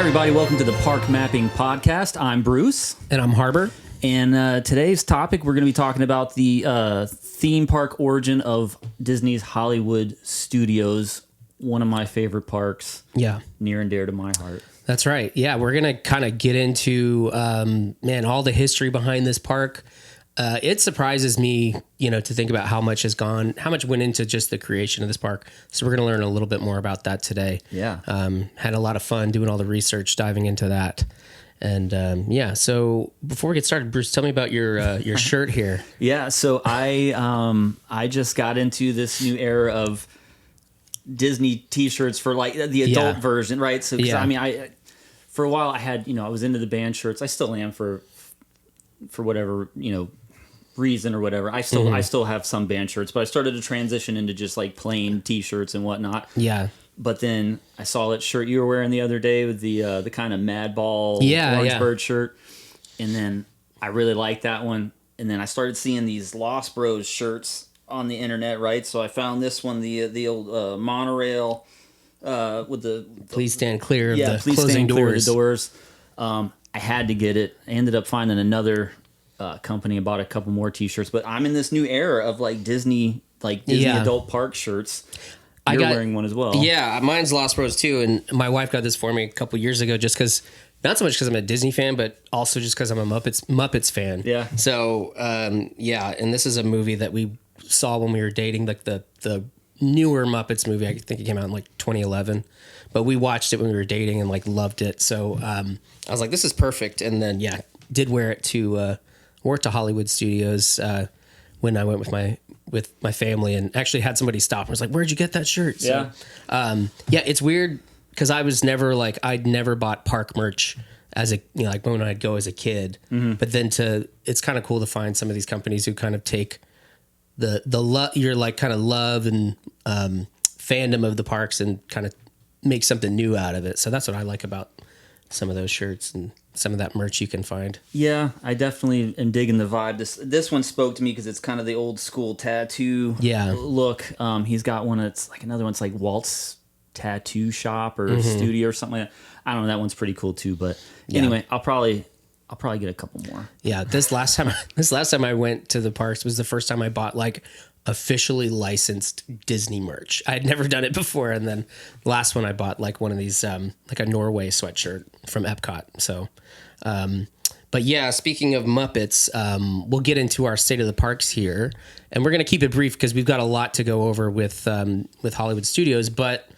everybody. Welcome to the Park Mapping Podcast. I'm Bruce. And I'm Harbor. And today's topic, we're going to be talking about the theme park origin of Disney's Hollywood Studios, one of my favorite parks. Yeah. Near and dear to my heart. That's right. Yeah, we're going to kind of get into, all the history behind this park. It surprises me, to think about how much went into just the creation of this park. So we're going to learn a little bit more about that today. Yeah. Had a lot of fun doing all the research, diving into that. And so before we get started, Bruce, tell me about your shirt here. Yeah, so I just got into this new era of Disney T-shirts for like the adult version, right? So, I for a while I had, I was into the band shirts. I still am for whatever reason or whatever. I still have some band shirts, but I started to transition into just like plain T-shirts and whatnot. Yeah. But then I saw that shirt you were wearing the other day with the kind of Madball orange bird shirt, and then I really liked that one. And then I started seeing these Lost Bros shirts on the internet, right? So I found this one, the old monorail with the please stand clear of the please closing stand clear of doors. the doors. I had to get it. I ended up finding another company and bought a couple more T-shirts. But I'm in this new era of like Disney adult park shirts. You're wearing one as well. Yeah, mine's Lost Bros too, and my wife got this for me a couple years ago just because, not so much because I'm a Disney fan, but also just because I'm a Muppets fan. Yeah. So, and this is a movie that we saw when we were dating, like the newer Muppets movie. I think it came out in like 2011, but we watched it when we were dating and like loved it. So I was like, this is perfect. And then, did wear it to Hollywood Studios when I went with my family, and actually had somebody stop and was like, where'd you get that shirt? So, it's weird because I'd never bought park merch as a, like when I'd go as a kid, but then it's kind of cool to find some of these companies who kind of take your like kind of love and fandom of the parks and kind of make something new out of it. So that's what I like about some of those shirts and some of that merch you can find. Yeah, I definitely am digging the vibe. This one spoke to me because it's kind of the old school tattoo look. He's got one that's like another one's like Walt's Tattoo Shop or Studio or something like that. I don't know, that one's pretty cool too. But anyway, I'll probably get a couple more. Yeah, this last time I went to the parks was the first time I bought like officially licensed Disney merch. I had never done it before, and then the last one I bought like one of these like a Norway sweatshirt from Epcot. So but yeah, speaking of Muppets, we'll get into our state of the parks here, and we're going to keep it brief because we've got a lot to go over with Hollywood Studios. But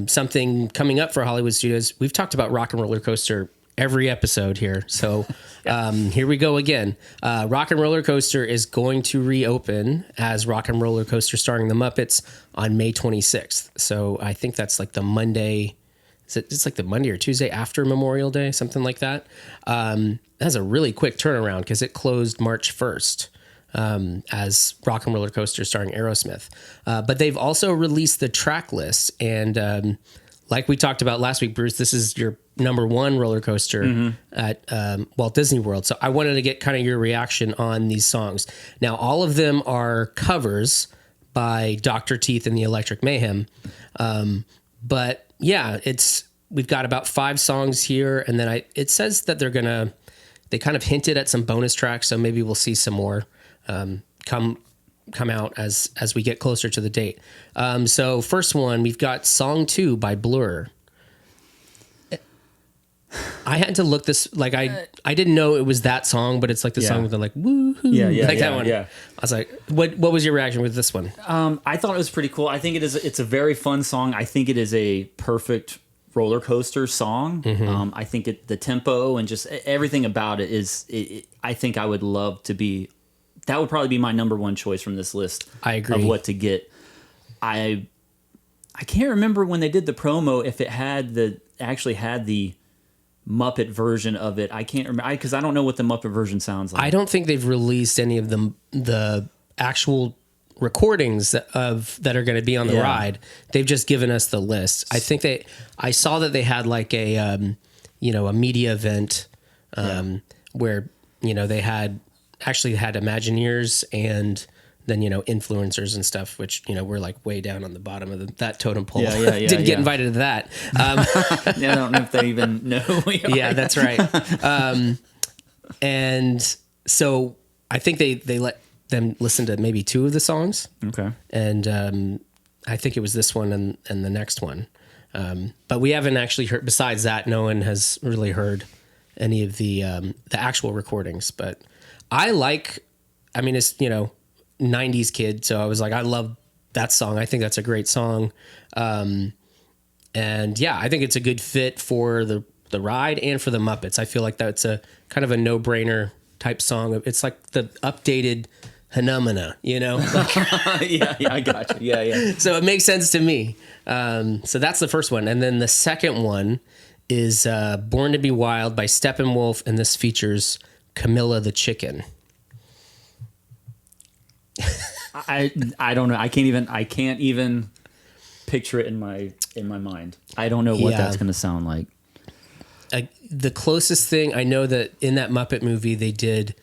something coming up for Hollywood Studios, we've talked about Rock and Roller Coaster every episode here. So here we go again. Rock and Roller Coaster is going to reopen as Rock and Roller Coaster starring the Muppets on May 26th. So I think that's like the Monday. It's like the Monday or Tuesday after Memorial Day, something like that. That's a really quick turnaround because it closed March 1st as Rock and Roller Coaster starring Aerosmith. But they've also released the track list. And like we talked about last week, Bruce, this is your number one roller coaster at Walt Disney World. So I wanted to get kind of your reaction on these songs. Now, all of them are covers by Dr. Teeth and the Electric Mayhem. But yeah, we've got about 5 songs here. And then it says that they kind of hinted at some bonus tracks. So maybe we'll see some more come out as we get closer to the date. So first one, we've got Song 2 by Blur. I had to look this, like I didn't know it was that song, but it's like the song with the like woohoo, that one. Yeah. I was like, what was your reaction with this one? I thought it was pretty cool. I think it's a very fun song. I think it is a perfect roller coaster song. I think the tempo and just everything about it is. I think I would love to be. That would probably be my number one choice from this list. I agree. Of what to get. I can't remember when they did the promo if it actually had the Muppet version of it. I can't remember because I don't know what the Muppet version sounds like. I don't think they've released any of the actual recordings that are going to be on the ride. They've just given us the list. I saw that they had like a media event where they had Imagineers and influencers and stuff, which, we're like way down on the bottom of that totem pole. Yeah, Didn't get invited to that. I don't know if they even know who we are. Yeah, that's right. And so I think they let them listen to maybe 2 of the songs. Okay. And I think it was this one and the next one. But we haven't actually heard, besides that, no one has really heard any of the actual recordings. But it's, 90s kid. So I was like, I love that song. I think that's a great song. And yeah, I think it's a good fit for the ride and for the Muppets. I feel like that's a kind of a no-brainer type song. It's like the updated Phenomena, Yeah, I got you. Yeah. So it makes sense to me. So that's the first one. And then the second one is Born to Be Wild by Steppenwolf, and this features Camilla the chicken. I don't know. I can't even picture it in my mind. I don't know what that's going to sound like. The closest thing I know that in that Muppet movie they did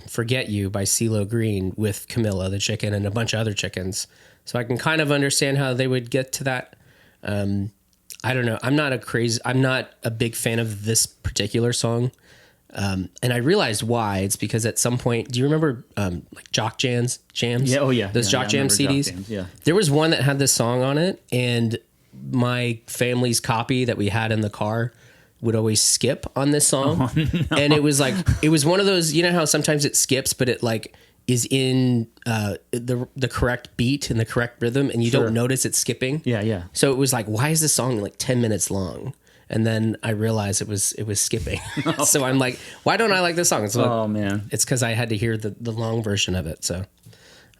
Forget You by CeeLo Green with Camilla the chicken and a bunch of other chickens. So I can kind of understand how they would get to that. I don't know. I'm not a big fan of this particular song. And I realized why. It's because at some point, do you remember like Jock Jams? Yeah, oh yeah. Those Jock Jam CDs? Jams, yeah. There was one that had this song on it, and my family's copy that we had in the car would always skip on this song. Oh, no. And it was one of those, how sometimes it skips, but it like is in the correct beat and the correct rhythm, and you don't notice it's skipping. Yeah. So it was like, why is this song like 10 minutes long? And then I realized it was skipping. So I'm like, why don't I like this song? Oh man, it's because I had to hear the long version of it. So,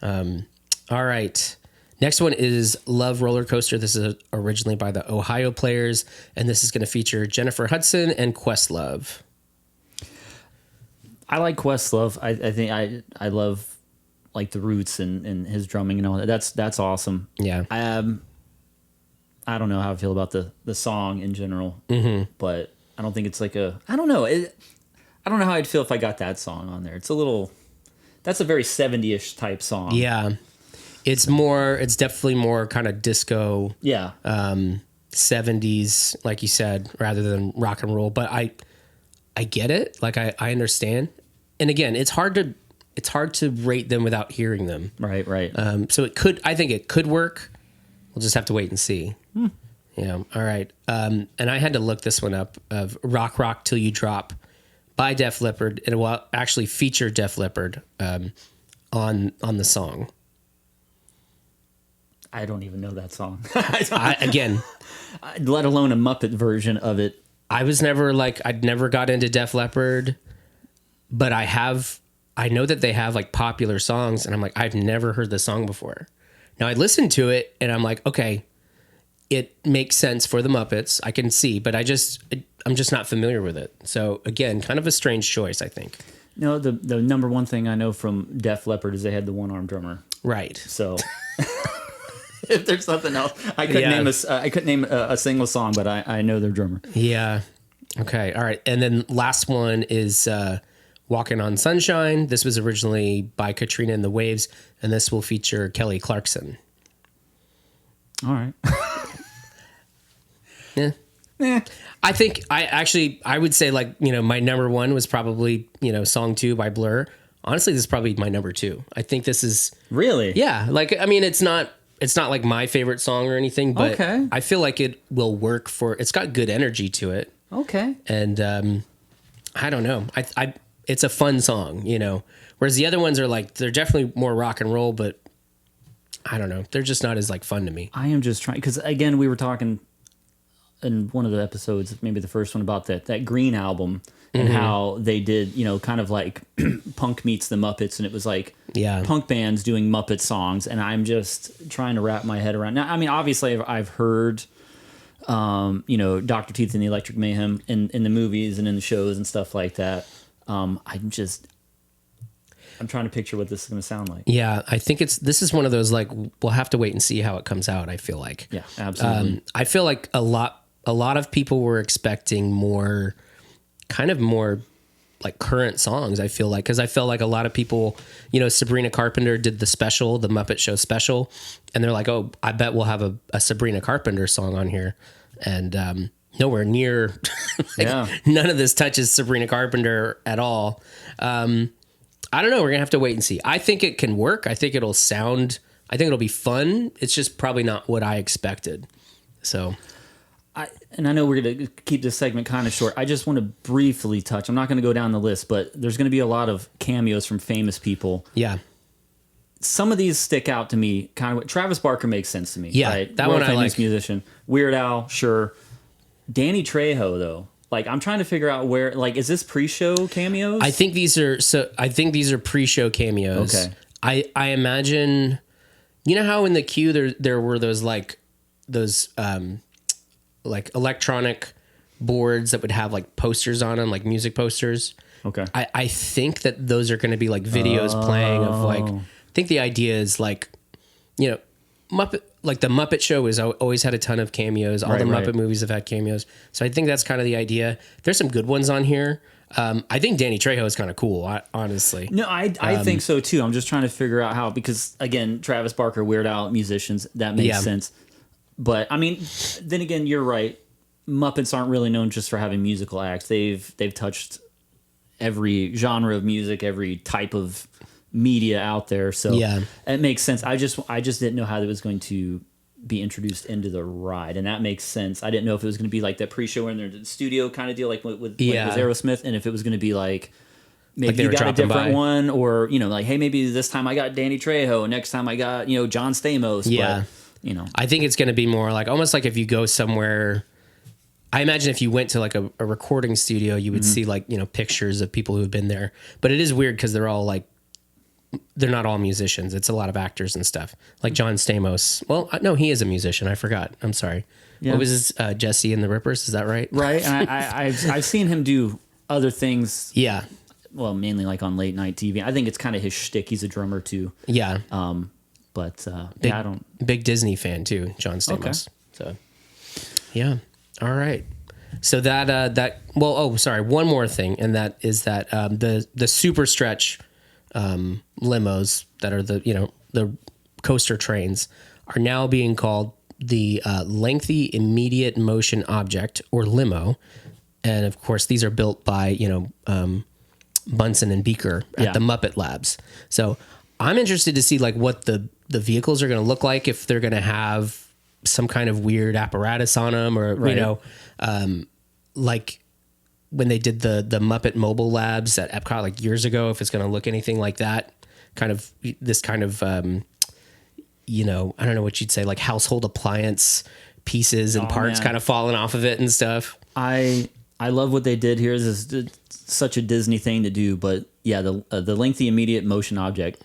all right. Next one is Love Roller Coaster. This is originally by the Ohio Players, and this is going to feature Jennifer Hudson and Questlove. I like Questlove. I think I love like the roots and his drumming and all that. That's awesome. Yeah. I don't know how I feel about the song in general, but I don't think it's like I don't know. I don't know how I'd feel if I got that song on there. That's a very 70-ish type song. Yeah. It's definitely more kind of disco. Yeah. 70s, like you said, rather than rock and roll. But I get it. Like I understand. And again, it's hard to rate them without hearing them. Right. So I think it could work. We'll just have to wait and see. Yeah. All right. And I had to look this one up of Rock Till You Drop by Def Leppard. It will actually feature Def Leppard on the song. I don't even know that song. Again, let alone a Muppet version of it. I'd never got into Def Leppard, but I know that they have like popular songs, and I'm like, I've never heard the song before. Now I listened to it and I'm like, okay, it makes sense for the Muppets. I can see, but I'm just not familiar with it. So again, kind of a strange choice, I think. No, the number one thing I know from Def Leppard is they had the one-armed drummer. Right. So if there's something else, I couldn't name a single song, but I know their drummer. Yeah. Okay. All right. And then last one is Walking on Sunshine. This was originally by Katrina and the Waves, and this will feature Kelly Clarkson. All right. Yeah. I think I would say like, my number one was probably, Song 2 by Blur. Honestly, this is probably my number 2. I think this is really, yeah. Like, I mean, it's not like my favorite song or anything, but okay. I feel like it will work it's got good energy to it. Okay. And, I don't know. It's a fun song, whereas the other ones are like, they're definitely more rock and roll, but I don't know. They're just not as like fun to me. I am just trying, because again, we were talking in one of the episodes, maybe the first one, about that Green album and how they did, kind of like punk meets the Muppets, and it was like punk bands doing Muppet songs, and I'm just trying to wrap my head around. Now, I mean, obviously I've heard, Dr. Teeth and the Electric Mayhem in the movies and in the shows and stuff like that. I'm trying to picture what this is going to sound like. Yeah, I think this is one of those, like, we'll have to wait and see how it comes out, I feel like. Yeah, absolutely. I feel like a lot of people were expecting more like current songs. I feel like, because I felt like a lot of people, Sabrina Carpenter did the special, the Muppet Show special, and they're like, oh, I bet we'll have a Sabrina Carpenter song on here, and nowhere near. None of this touches Sabrina Carpenter at all. I don't know. We're gonna have to wait and see. I think it can work. I think it'll be fun. It's just probably not what I expected. So, I know we're going to keep this segment kind of short. I just want to briefly touch. I'm not going to go down the list, but there's going to be a lot of cameos from famous people. Yeah. Some of these stick out to me. Kind of. Travis Barker makes sense to me. Yeah, right? that one I like. Musician. Weird Al, sure. Danny Trejo, though. Like, I'm trying to figure out where. Like, is this pre-show cameos? I think these are pre-show cameos. Okay. I imagine. You know how in the queue there were those electronic boards that would have like posters on them, like music posters. Okay. I think that those are going to be like videos playing of like. I think the idea is like, Muppet, like the Muppet Show has always had a ton of cameos. All the Muppet movies have had cameos. So I think that's kind of the idea. There's some good ones on here. I think Danny Trejo is kind of cool, honestly. No, I think so too. I'm just trying to figure out how, because again, Travis Barker, Weird Al, musicians, that makes sense. But I mean, then again, you're right. Muppets aren't really known just for having musical acts. They've touched every genre of music, every type of media out there. So it makes sense. I just didn't know how it was going to be introduced into the ride, and that makes sense. I didn't know if it was going to be like that pre-show in the studio kind of deal, like with Aerosmith, and if it was going to be like maybe you got a different one, or like, hey, maybe this time I got Danny Trejo, and next time I got John Stamos. Yeah, but, I think it's going to be more like almost like if you go somewhere. I imagine if you went to like a recording studio, you would see like pictures of people who have been there, but it is weird because they're all like. They're not all musicians. It's a lot of actors and stuff. Like John Stamos. Well, no, he is a musician. I forgot. I'm sorry. Yeah. What was his Jesse and the Rippers? Is that right? Right. And I've seen him do other things. Yeah. Well, mainly like on late night TV. I think it's kind of his shtick. He's a drummer too. Yeah. But I don't. Big Disney fan too, John Stamos. Okay. So, yeah. All right. So sorry. One more thing, and that is that the super stretch. Limos that are the coaster trains are now being called the lengthy immediate motion object, or limo, and of course these are built by Bunsen and Beaker at the Muppet Labs. So I'm interested to see like what the vehicles are going to look like, if they're going to have some kind of weird apparatus on them, or like when they did the Muppet Mobile Labs at Epcot like years ago, if it's going to look anything like that, I don't know what you'd say, like household appliance pieces and parts kind of falling off of it and stuff. I love what they did here. This is such a Disney thing to do, but the lengthy immediate motion object,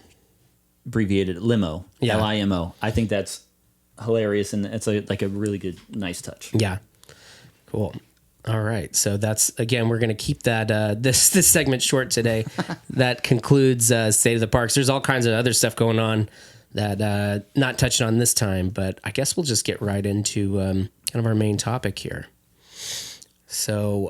abbreviated limo, LIMO. I think that's hilarious, and it's like a really good, nice touch. Yeah, cool. All right, so that's, again, we're going to keep that this segment short today. That concludes State of the Parks. There's all kinds of other stuff going on that not touching on this time, but I guess we'll just get right into kind of our main topic here. So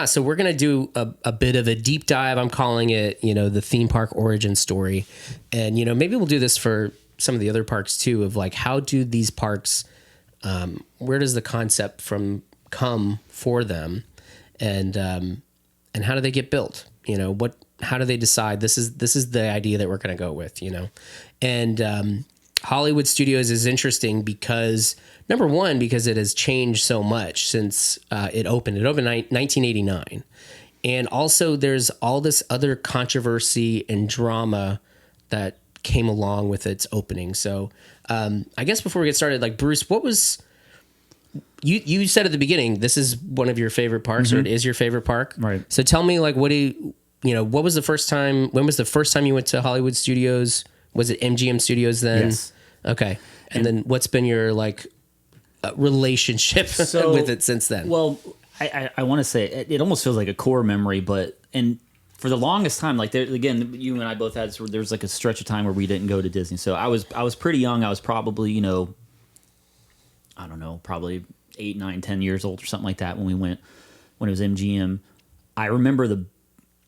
so we're going to do a bit of a deep dive. I'm calling it, the theme park origin story, and maybe we'll do this for some of the other parks too. Of like, how do these parks? Where does the concept come for them, and how do they get built? How do they decide this is the idea that we're going to go with? And Hollywood Studios is interesting because number one, because it has changed so much since it opened. It opened in 1989, and also there's all this other controversy and drama that came along with its opening. So I guess before we get started, like, Bruce, what was you said at the beginning, this is one of your favorite parks, or it is your favorite park. Right. So tell me, like, what was the first time, when was the first time you went to Hollywood Studios? Was it MGM Studios then? Yes. Okay. And then what's been your, like, relationship with it since then? Well, I want to say it almost feels like a core memory, and for the longest time, like, again, you and I both had, there was like a stretch of time where we didn't go to Disney. So I was pretty young. I was probably, I don't know, probably 8, 9, 10 years old or something like that when we went, when it was MGM. I remember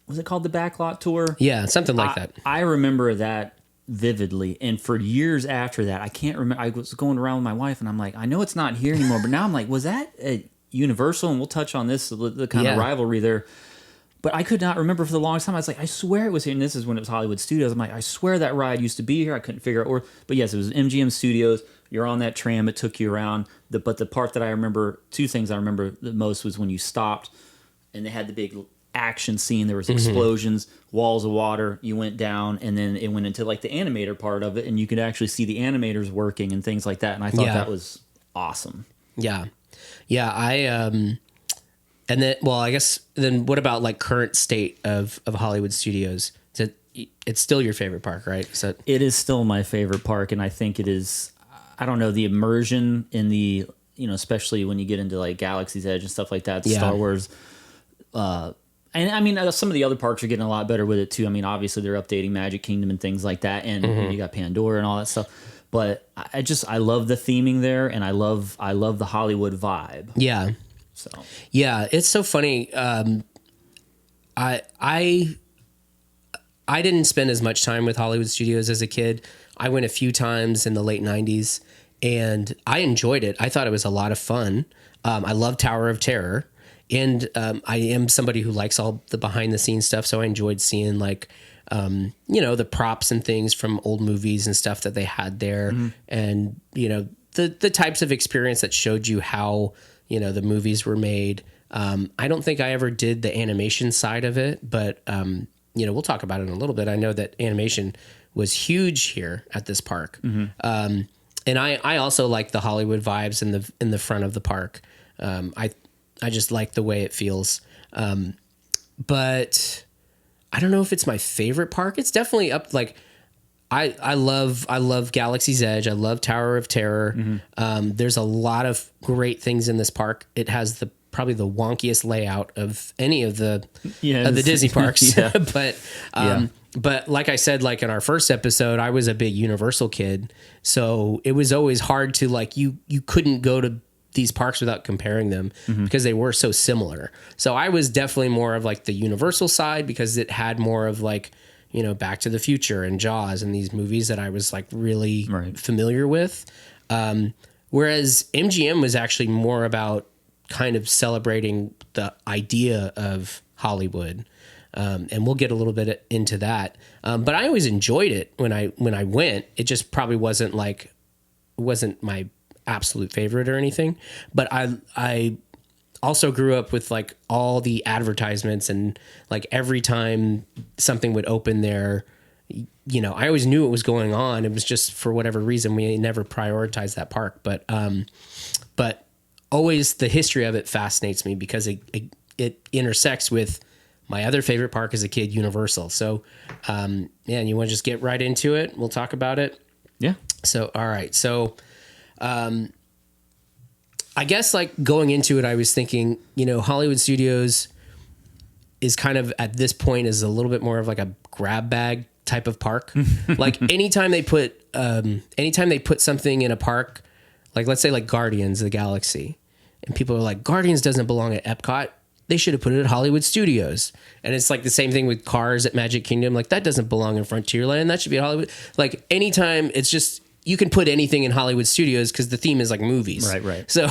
was it called the Backlot Tour? Yeah, something like that. I remember that vividly, and for years after that, I can't remember. I was going around with my wife, and I'm like, I know it's not here anymore, but now I'm like, was that at Universal? And we'll touch on this, the kind of rivalry there. But I could not remember for the longest time. I was like, I swear it was here. And this is when it was Hollywood Studios. I'm like, I swear that ride used to be here. I couldn't figure out. But yes, it was MGM Studios. You're on that tram. It took you around. But the part that I remember, two things I remember the most was when you stopped and they had the big action scene. There was explosions, walls of water. You went down, and then it went into like the animator part of it, and you could actually see the animators working and things like that. And I thought that was awesome. Yeah. And then, well, I guess then what about like current state of Hollywood Studios? It's still your favorite park, right? It is still my favorite park, and I think it is. I don't know, the immersion in the, especially when you get into like Galaxy's Edge and stuff like that, Star Wars. And I mean, some of the other parks are getting a lot better with it too. I mean, obviously they're updating Magic Kingdom and things like that, and you got Pandora and all that stuff. But I love the theming there, and I love the Hollywood vibe. Yeah. So yeah, it's so funny. I didn't spend as much time with Hollywood Studios as a kid. I went a few times in the late 90s, and I enjoyed it. I thought it was a lot of fun. I love Tower of Terror, and I am somebody who likes all the behind the scenes stuff, so I enjoyed seeing like the props and things from old movies and stuff that they had there, and the types of experience that showed you how the movies were made. I don't think I ever did the animation side of it, but we'll talk about it in a little bit. I know that animation was huge here at this park. And I also like the Hollywood vibes in the front of the park. I just like the way it feels. But I don't know if it's my favorite park. It's definitely up. Like I love Galaxy's Edge. I love Tower of Terror. There's a lot of great things in this park. It has probably the wonkiest layout of any of the Disney parks. But like I said, like in our first episode, I was a big Universal kid, so it was always hard to like you couldn't go to these parks without comparing them because they were so similar. So I was definitely more of like the Universal side because it had more of like Back to the Future and Jaws and these movies that I was like really familiar with. Whereas MGM was actually more about kind of celebrating the idea of Hollywood. And we'll get a little bit into that. But I always enjoyed it when I went. It just probably wasn't my absolute favorite or anything. But I also grew up with like all the advertisements, and like every time something would open there, I always knew what was going on. It was just for whatever reason we never prioritized that park. But always the history of it fascinates me because it intersects with my other favorite park as a kid, Universal. So, and you want to just get right into it? We'll talk about it. Yeah. So, all right. So, I guess like going into it, I was thinking, Hollywood Studios is kind of at this point is a little bit more of like a grab bag type of park. Like anytime they put something in a park, like let's say like Guardians of the Galaxy, and people are like, Guardians doesn't belong at Epcot. They should have put it at Hollywood Studios. And it's like the same thing with Cars at Magic Kingdom. Like that doesn't belong in Frontierland. That should be at Hollywood. Like anytime it's just, you can put anything in Hollywood Studios because the theme is like movies. Right. So,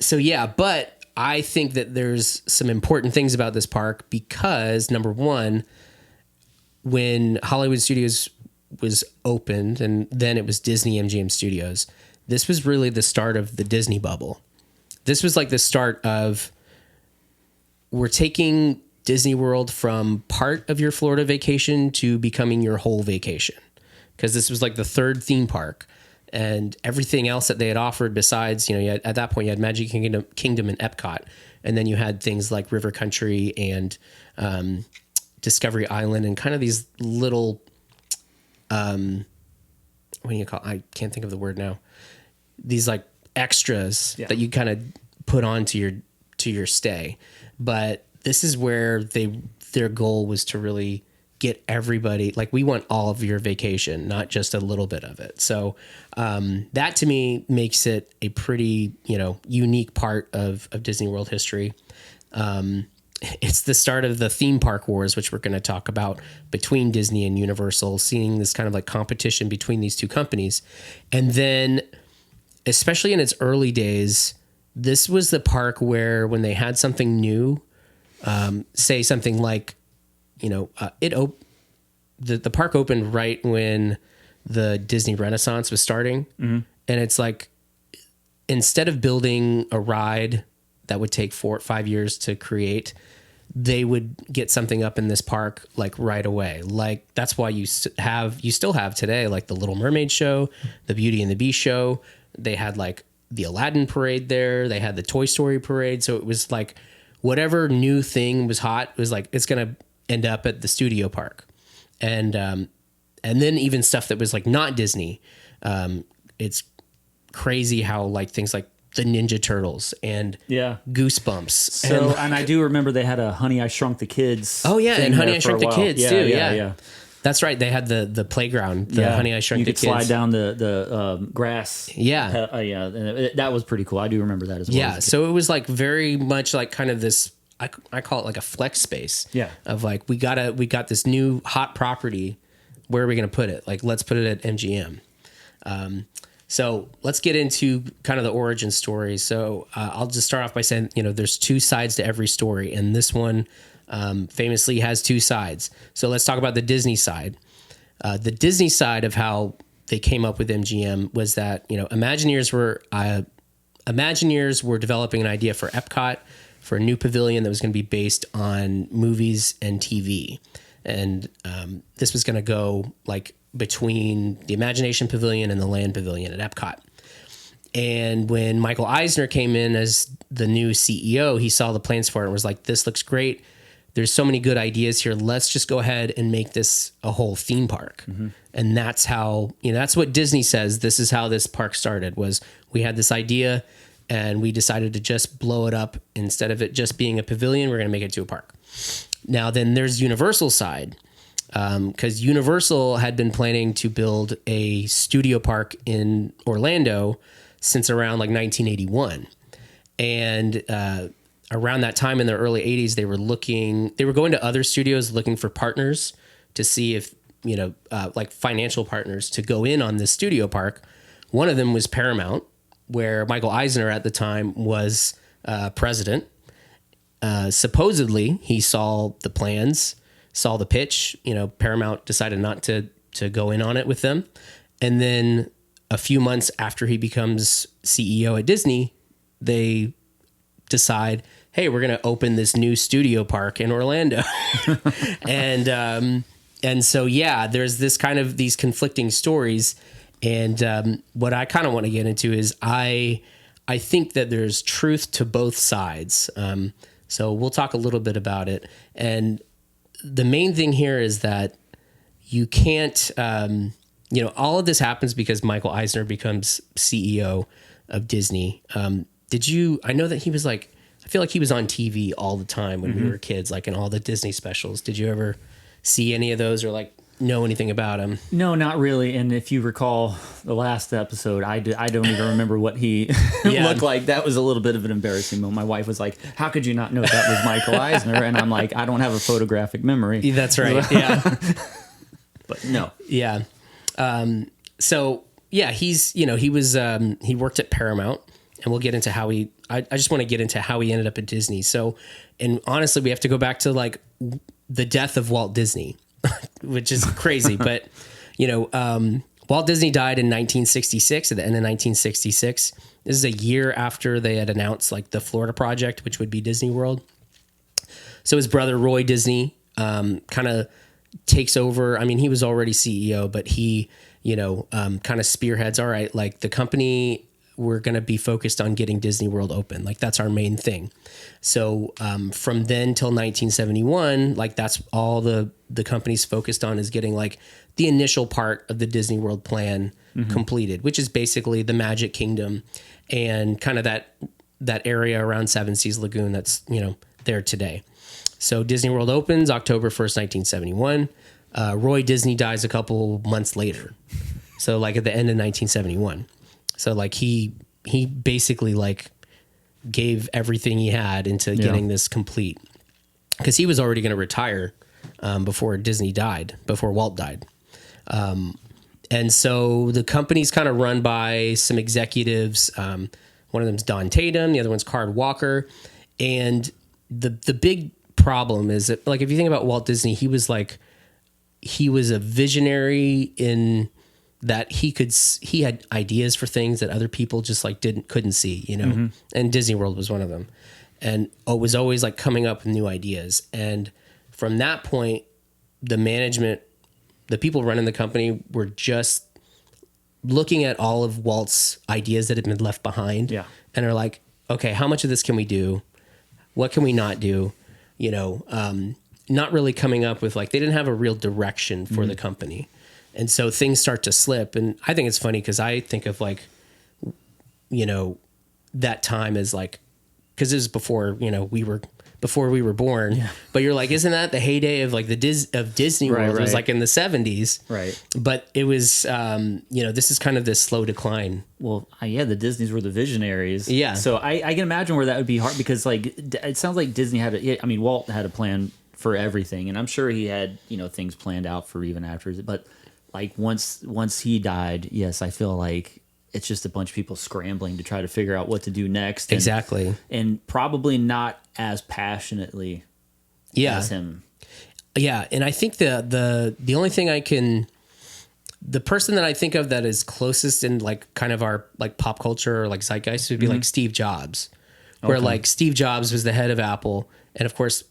so yeah, but I think that there's some important things about this park because number one, when Hollywood Studios was opened and then it was Disney MGM Studios, this was really the start of the Disney bubble. This was like the start of, we're taking Disney World from part of your Florida vacation to becoming your whole vacation. Because this was like the third theme park, and everything else that they had offered besides, at that point you had Magic Kingdom and Epcot, and then you had things like River Country and Discovery Island and kind of these little, what do you call? I can't think of the word now. These like extras that you kind of put on to your stay, but this is where their goal was to really get everybody, like we want all of your vacation, not just a little bit of it. So that to me makes it a pretty, unique part of Disney World history. it's the start of the theme park wars, which we're going to talk about between Disney and Universal, seeing this kind of like competition between these two companies. And then, especially in its early days, this was the park where when they had something new, say something like, the park opened right when the Disney Renaissance was starting. Mm-hmm. And it's like, instead of building a ride that would take 4 or 5 years to create, they would get something up in this park like right away. Like that's why you still have today, like the Little Mermaid show, the Beauty and the Beast show. They had like the Aladdin parade there. They had the Toy Story parade. So it was like whatever new thing was hot, it was like, it's going to end up at the studio park. And then even stuff that was like not Disney. It's crazy how like things like the Ninja Turtles and Goosebumps. So, and I do remember they had a Honey, I Shrunk the Kids. Oh yeah. And Honey, I Shrunk the Kids too. Yeah. That's right. They had the playground, Honey, I Shrunk the Kids. You could slide down the grass. Yeah. That was pretty cool. I do remember that as well. Yeah. So it was like very much like kind of this, I call it like a flex space. Yeah. Of like, we got this new hot property. Where are we going to put it? Like, let's put it at MGM. So let's get into kind of the origin story. So I'll just start off by saying, there's two sides to every story. And this one famously has two sides. So let's talk about the Disney side. The Disney side of how they came up with MGM was that, Imagineers were developing an idea for Epcot, for a new pavilion that was going to be based on movies and TV. And this was going to go like between the Imagination Pavilion and the Land Pavilion at Epcot. And when Michael Eisner came in as the new CEO, he saw the plans for it and was like, this looks great. There's so many good ideas here. Let's just go ahead and make this a whole theme park. Mm-hmm. And that's how, that's what Disney says. This is how this park started, was we had this idea and we decided to just blow it up. Instead of it just being a pavilion, we're going to make it to a park. Now, then there's Universal side. Because Universal had been planning to build a studio park in Orlando since around like 1981. And around that time in the early 80s, they were going to other studios looking for partners to see if, like financial partners to go in on this studio park. One of them was Paramount, where Michael Eisner at the time was president. Supposedly, he saw the plans, saw the pitch. Paramount decided not to go in on it with them. And then a few months after he becomes CEO at Disney, they decide, hey, we're going to open this new studio park in Orlando. And so, there's this kind of these conflicting stories. And what I kind of want to get into is I think that there's truth to both sides. So we'll talk a little bit about it. And the main thing here is that you can't, all of this happens because Michael Eisner becomes CEO of Disney. I know that he was like, I feel like he was on TV all the time when we were kids, like in all the Disney specials. Did you ever see any of those or like know anything about him? No, not really. And if you recall the last episode, I don't even remember what he looked like. That was a little bit of an embarrassing moment. My wife was like, how could you not know that was Michael Eisner? And I'm like, I don't have a photographic memory. That's right. Yeah. But no. Yeah. He's, he worked at Paramount, and we'll get into how I just want to get into how he ended up at Disney. So, and honestly, we have to go back to like the death of Walt Disney, which is crazy. But, Walt Disney died in 1966, at the end of 1966. This is a year after they had announced like the Florida project, which would be Disney World. So his brother, Roy Disney, kind of takes over. I mean, he was already CEO, but he, kind of spearheads, all right, like the company, we're going to be focused on getting Disney World open. Like that's our main thing. So from then till 1971, like that's all the company's focused on, is getting like the initial part of the Disney World plan completed, which is basically the Magic Kingdom and kind of that area around Seven Seas Lagoon that's, there today. So Disney World opens October 1st, 1971. Roy Disney dies a couple months later. So like at the end of 1971. So like he basically like gave everything he had into getting this complete. because he was already going to retire before Walt died. And so the company's kind of run by some executives. One of them's Don Tatum, the other one's Card Walker. And the big problem is that, like, if you think about Walt Disney, he was a visionary in that he had ideas for things that other people just like couldn't see, you know. Mm-hmm. And Disney World was one of them. And it was always like coming up with new ideas. And from that point, the management, the people running the company were just looking at all of Walt's ideas that had been left behind. Yeah. And are like, okay, how much of this can we do? What can we not do? You know, not really coming up with, like, they didn't have a real direction for the company. And so things start to slip. And I think it's funny because I think of, like, you know, that time as like, because it was before, you know, before we were born. Yeah. But you're like, isn't that the heyday of like of Disney World? Right. It was like in the 70s. Right. But it was, you know, this is kind of this slow decline. Well, yeah, the Disneys were the visionaries. Yeah. So I can imagine where that would be hard, because like it sounds like Disney Walt had a plan for everything, and I'm sure he had, you know, things planned out for even after. But like once he died, yes, I feel like it's just a bunch of people scrambling to try to figure out what to do next. Exactly. And probably not as passionately as him. Yeah. And I think the only thing the person that I think of that is closest in like kind of our like pop culture or like zeitgeist would be like Steve Jobs, where like Steve Jobs was the head of Apple. And of course,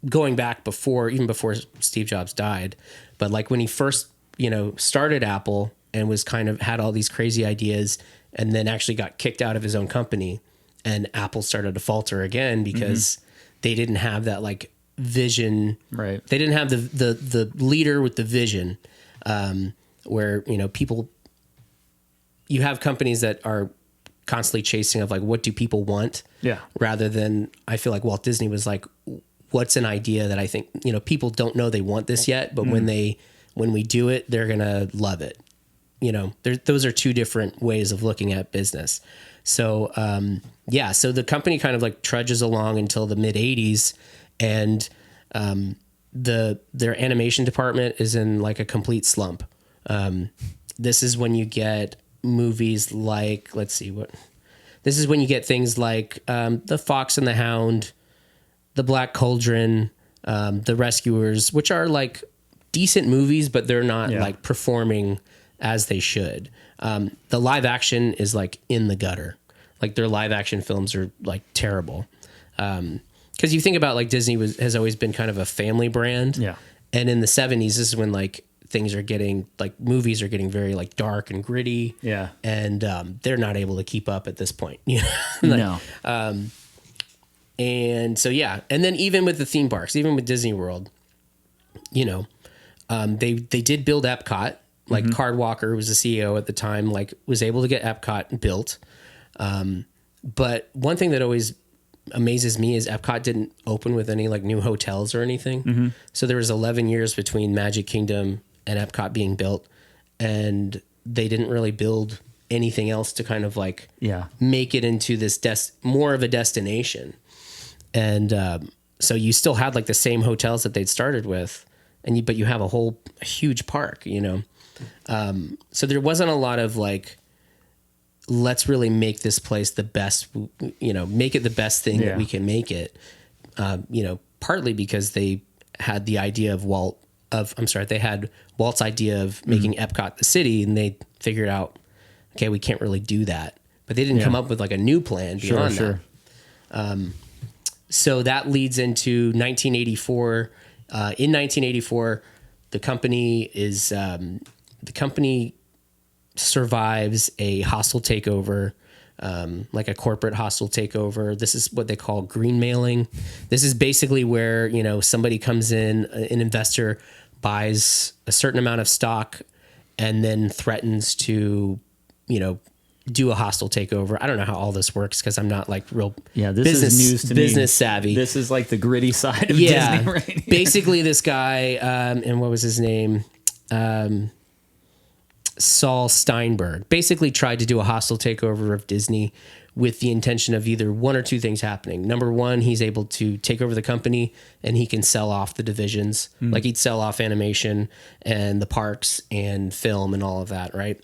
going back even before Steve Jobs died, but like when he first, you know, started Apple and was kind of had all these crazy ideas, and then actually got kicked out of his own company, and Apple started to falter again because they didn't have that like vision. Right. They didn't have the leader with the vision, where, you know, you have companies that are constantly chasing of like, what do people want? Yeah. Rather than, I feel like Walt Disney was like, what's an idea that I think, you know, people don't know they want this yet, but when we do it, they're going to love it. You know, those are two different ways of looking at business. So, so the company kind of like trudges along until the mid 80s, and their animation department is in like a complete slump. This is when you get movies like, this is when you get things like The Fox and the Hound, The Black Cauldron, The Rescuers, which are like decent movies, but they're not like performing as they should. The live action is like in the gutter. Like their live action films are like terrible. Because you think about like Disney has always been kind of a family brand. Yeah. And in the 70s, this is when like things are getting, like movies are getting very like dark and gritty. Yeah. And they're not able to keep up at this point. You know? No. And so, yeah. And then even with the theme parks, even with Disney World, you know, they did build Epcot. Like Card Walker, who was the CEO at the time, like was able to get Epcot built. But one thing that always amazes me is Epcot didn't open with any like new hotels or anything. So there was 11 years between Magic Kingdom and Epcot being built, and they didn't really build anything else to kind of like make it into this more of a destination. And so you still had like the same hotels that they'd started with, but you have a huge park, you know. So there wasn't a lot of like, let's really make this place the best, you know, make it the best thing that we can make it. You know, partly because they had the idea they had Walt's idea of making Epcot the city, and they figured out, okay, we can't really do that, but they didn't come up with like a new plan beyond that. So that leads into 1984. In 1984, the company survives a hostile takeover, like a corporate hostile takeover. This is what they call green mailing. This is basically where, you know, somebody comes in, an investor buys a certain amount of stock and then threatens to, you know, do a hostile takeover. I don't know how all this works because I'm not like real this is news to business savvy. This is like the gritty side of Disney right here. Basically this guy, and what was his name? Saul Steinberg basically tried to do a hostile takeover of Disney with the intention of either one or two things happening. Number one, he's able to take over the company and he can sell off the divisions. Like he'd sell off animation and the parks and film and all of that, right?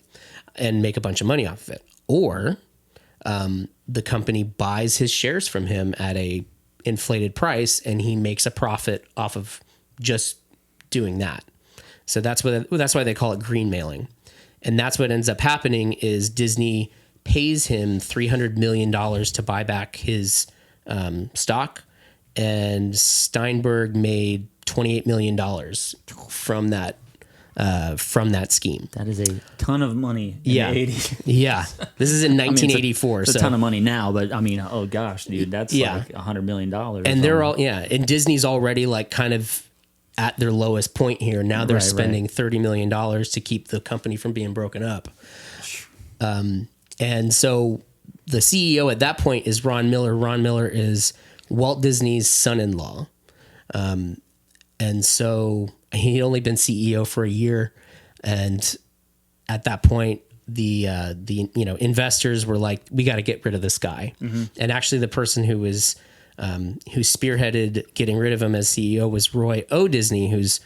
And make a bunch of money off of it. Or the company buys his shares from him at a inflated price and he makes a profit off of just doing that. So that's why they call it green mailing. And that's what ends up happening is Disney pays him $300 million to buy back his stock, and Steinberg made $28 million from that scheme. That is a ton of money in the 80s. Yeah. This is in 1984. It's a ton of money now, but I mean, oh gosh, dude, that's like $100 million. And they're all, and Disney's already like kind of at their lowest point here. Now they're spending $30 million to keep the company from being broken up. And so the CEO at that point is Ron Miller. Ron Miller is Walt Disney's son-in-law. And so he'd only been CEO for a year. And at that point, the investors were like, we got to get rid of this guy. And actually the person who spearheaded getting rid of him as CEO was Roy O. Disney, who's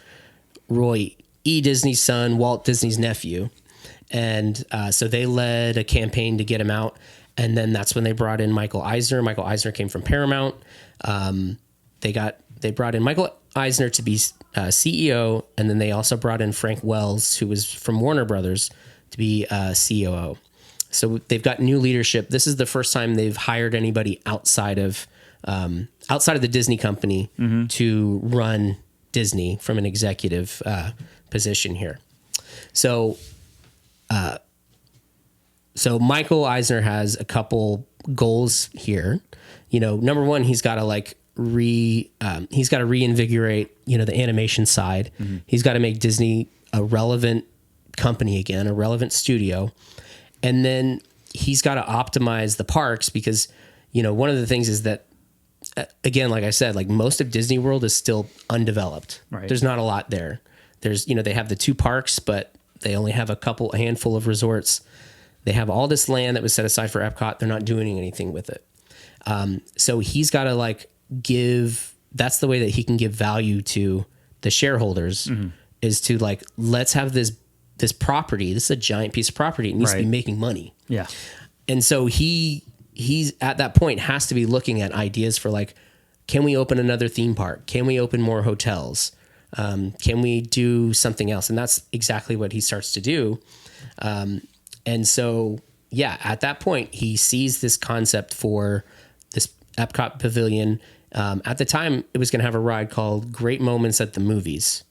Roy E. Disney's son, Walt Disney's nephew. And so they led a campaign to get him out. And then that's when they brought in Michael Eisner. Michael Eisner came from Paramount. They brought in Michael Eisner to be CEO. And then they also brought in Frank Wells, who was from Warner Brothers, to be COO. So they've got new leadership. This is the first time they've hired anybody outside of the Disney company to run Disney from an executive position here. So Michael Eisner has a couple goals here. Number one, he's got to reinvigorate, the animation side. He's got to make Disney a relevant company again, a relevant studio. And then he's got to optimize the parks because, one of the things is that, again, like I said, like most of Disney World is still undeveloped. Right. There's not a lot there. There's, they have the two parks, but they only have a handful of resorts. They have all this land that was set aside for Epcot. They're not doing anything with it. So he's got to that's the way that he can give value to the shareholders is to let's have this property. This is a giant piece of property. It needs to be making money. Yeah. And so he's at that point has to be looking at ideas for can we open another theme park? Can we open more hotels? Can we do something else? And that's exactly what he starts to do. And so, at that point, he sees this concept for this Epcot Pavilion. At the time, it was going to have a ride called Great Moments at the Movies,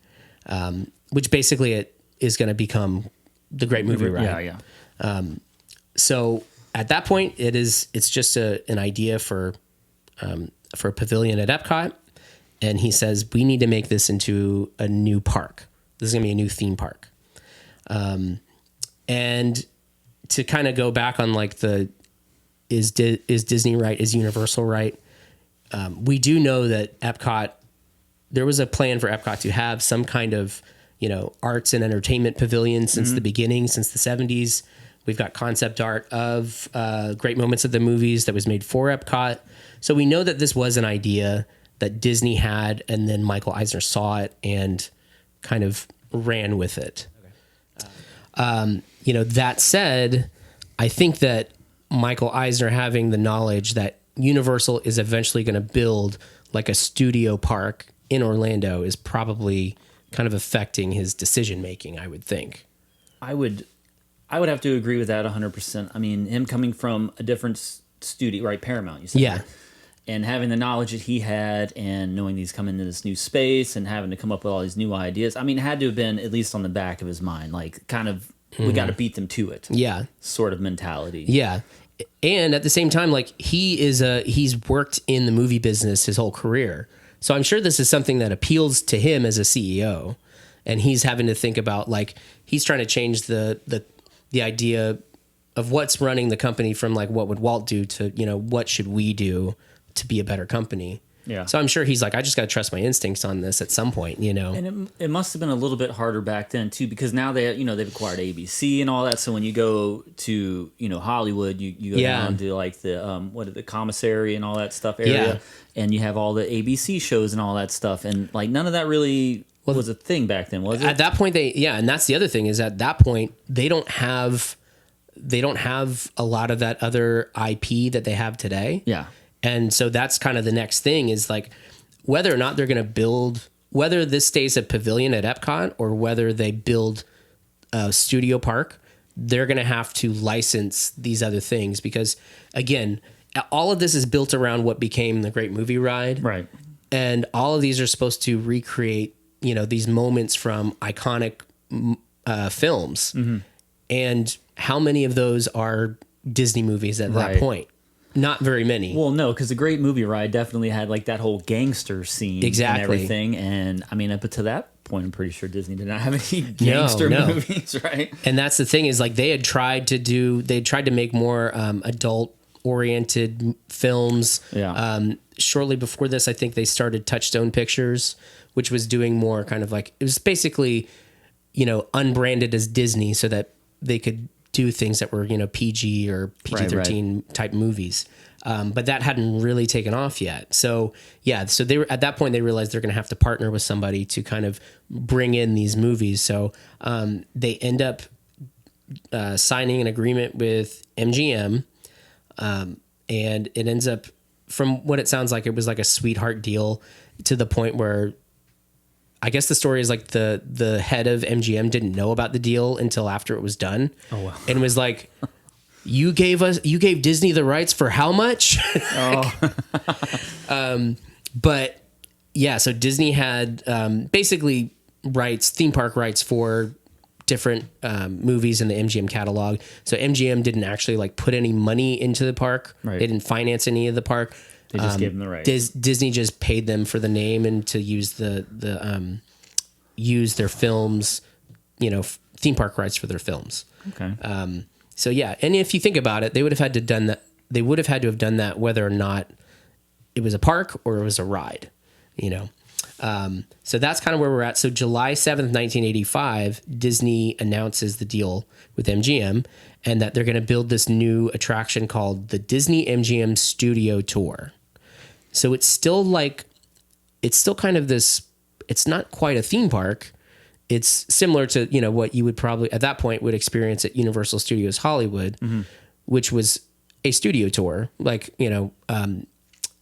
which basically it is going to become the Great Movie Ride. Yeah. So at that point, it's just an idea for a pavilion at Epcot. And he says, we need to make this into a new park. This is going to be a new theme park. And to kind of go back on is Disney right? Is Universal right? We do know that Epcot, there was a plan for Epcot to have some kind of, arts and entertainment pavilion since the beginning, since the 70s. We've got concept art of Great Moments at the Movies that was made for Epcot. So we know that this was an idea that Disney had, and then Michael Eisner saw it and kind of ran with it. Okay. That said, I think that Michael Eisner having the knowledge that Universal is eventually going to build a studio park in Orlando is probably kind of affecting his decision making, I would think. I would have to agree with that 100%. I mean, him coming from a different studio, right? Paramount, you said. Yeah. That. And having the knowledge that he had and knowing he's coming into this new space and having to come up with all these new ideas, I mean, it had to have been at least on the back of his mind, kind of, we got to beat them to it. Yeah. Sort of mentality. Yeah. And at the same time, he's worked in the movie business his whole career. So I'm sure this is something that appeals to him as a CEO. And he's having to think about, he's trying to change the idea of what's running the company from what would Walt do to, what should we do to be a better company. Yeah. So I'm sure he's like, I just got to trust my instincts on this at some point, you know. And it must have been a little bit harder back then too, because now they've acquired ABC and all that. So when you go to Hollywood, you go down to like the commissary and all that stuff area, and you have all the ABC shows and all that stuff, and like none of that really was a thing back then, was it? At that point, and that's the other thing is at that point they don't have a lot of that other IP that they have today. Yeah. And so that's kind of the next thing is like whether or not they're going to build, whether this stays a pavilion at Epcot or whether they build a studio park, they're going to have to license these other things because, again, all of this is built around what became the Great Movie Ride. Right. And all of these are supposed to recreate, these moments from iconic films. Mm-hmm. And how many of those are Disney movies at that point? Not very many. Well, no, because the Great Movie Ride definitely had like that whole gangster scene and everything. And I mean, up to that point, I'm pretty sure Disney did not have any gangster movies, right? And that's the thing is like they tried to make more adult oriented films. Yeah. Shortly before this, I think they started Touchstone Pictures, which was doing more kind of like, it was basically, unbranded as Disney so that they could do things that were, PG or PG-13 type movies. But that hadn't really taken off yet. So they were at that point, they realized they're going to have to partner with somebody to kind of bring in these movies. So they end up signing an agreement with MGM. And it ends up, from what it sounds like, it was like a sweetheart deal to the point where I guess the story is like the head of MGM didn't know about the deal until after it was done. Oh, wow. And was like, you gave Disney the rights for how much? But yeah, so Disney had basically theme park rights for different movies in the MGM catalog. So MGM didn't actually like put any money into the park. Right. They didn't finance any of the park. They just gave them the rights. Disney just paid them for the name and to use use their films, theme park rights for their films. Okay. So yeah, and if you think about it, they would have had to done that. They would have had to have done that whether or not it was a park or it was a ride. So that's kind of where we're at. So July 7th, 1985, Disney announces the deal with MGM and that they're going to build this new attraction called the Disney MGM Studio Tour. So it's still kind of this, it's not quite a theme park. It's similar to, what you would probably at that point would experience at Universal Studios Hollywood, mm-hmm. which was a studio tour. Like,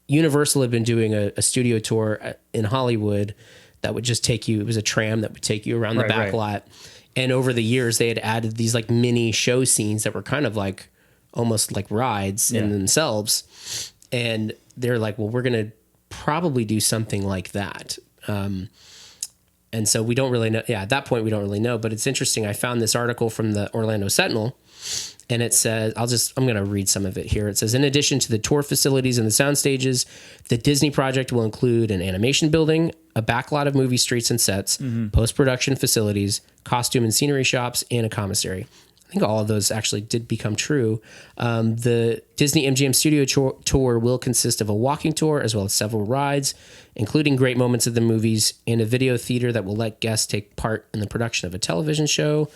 Universal had been doing a studio tour in Hollywood that would just take you, it was a tram that would take you around the back lot. And over the years, they had added these like mini show scenes that were kind of like almost like rides in themselves. And they're like, well, we're going to probably do something like that. And so we don't really know. Yeah, at that point, we don't really know. But it's interesting. I found this article from the Orlando Sentinel. And it says, I'm going to read some of it here. It says, in addition to the tour facilities and the sound stages, the Disney project will include an animation building, a backlot of movie streets and sets, mm-hmm. post-production facilities, costume and scenery shops, and a commissary. I think all of those actually did become true. The Disney MGM Studio Tour will consist of a walking tour as well as several rides, including great moments of the movies, and a video theater that will let guests take part in the production of a television show,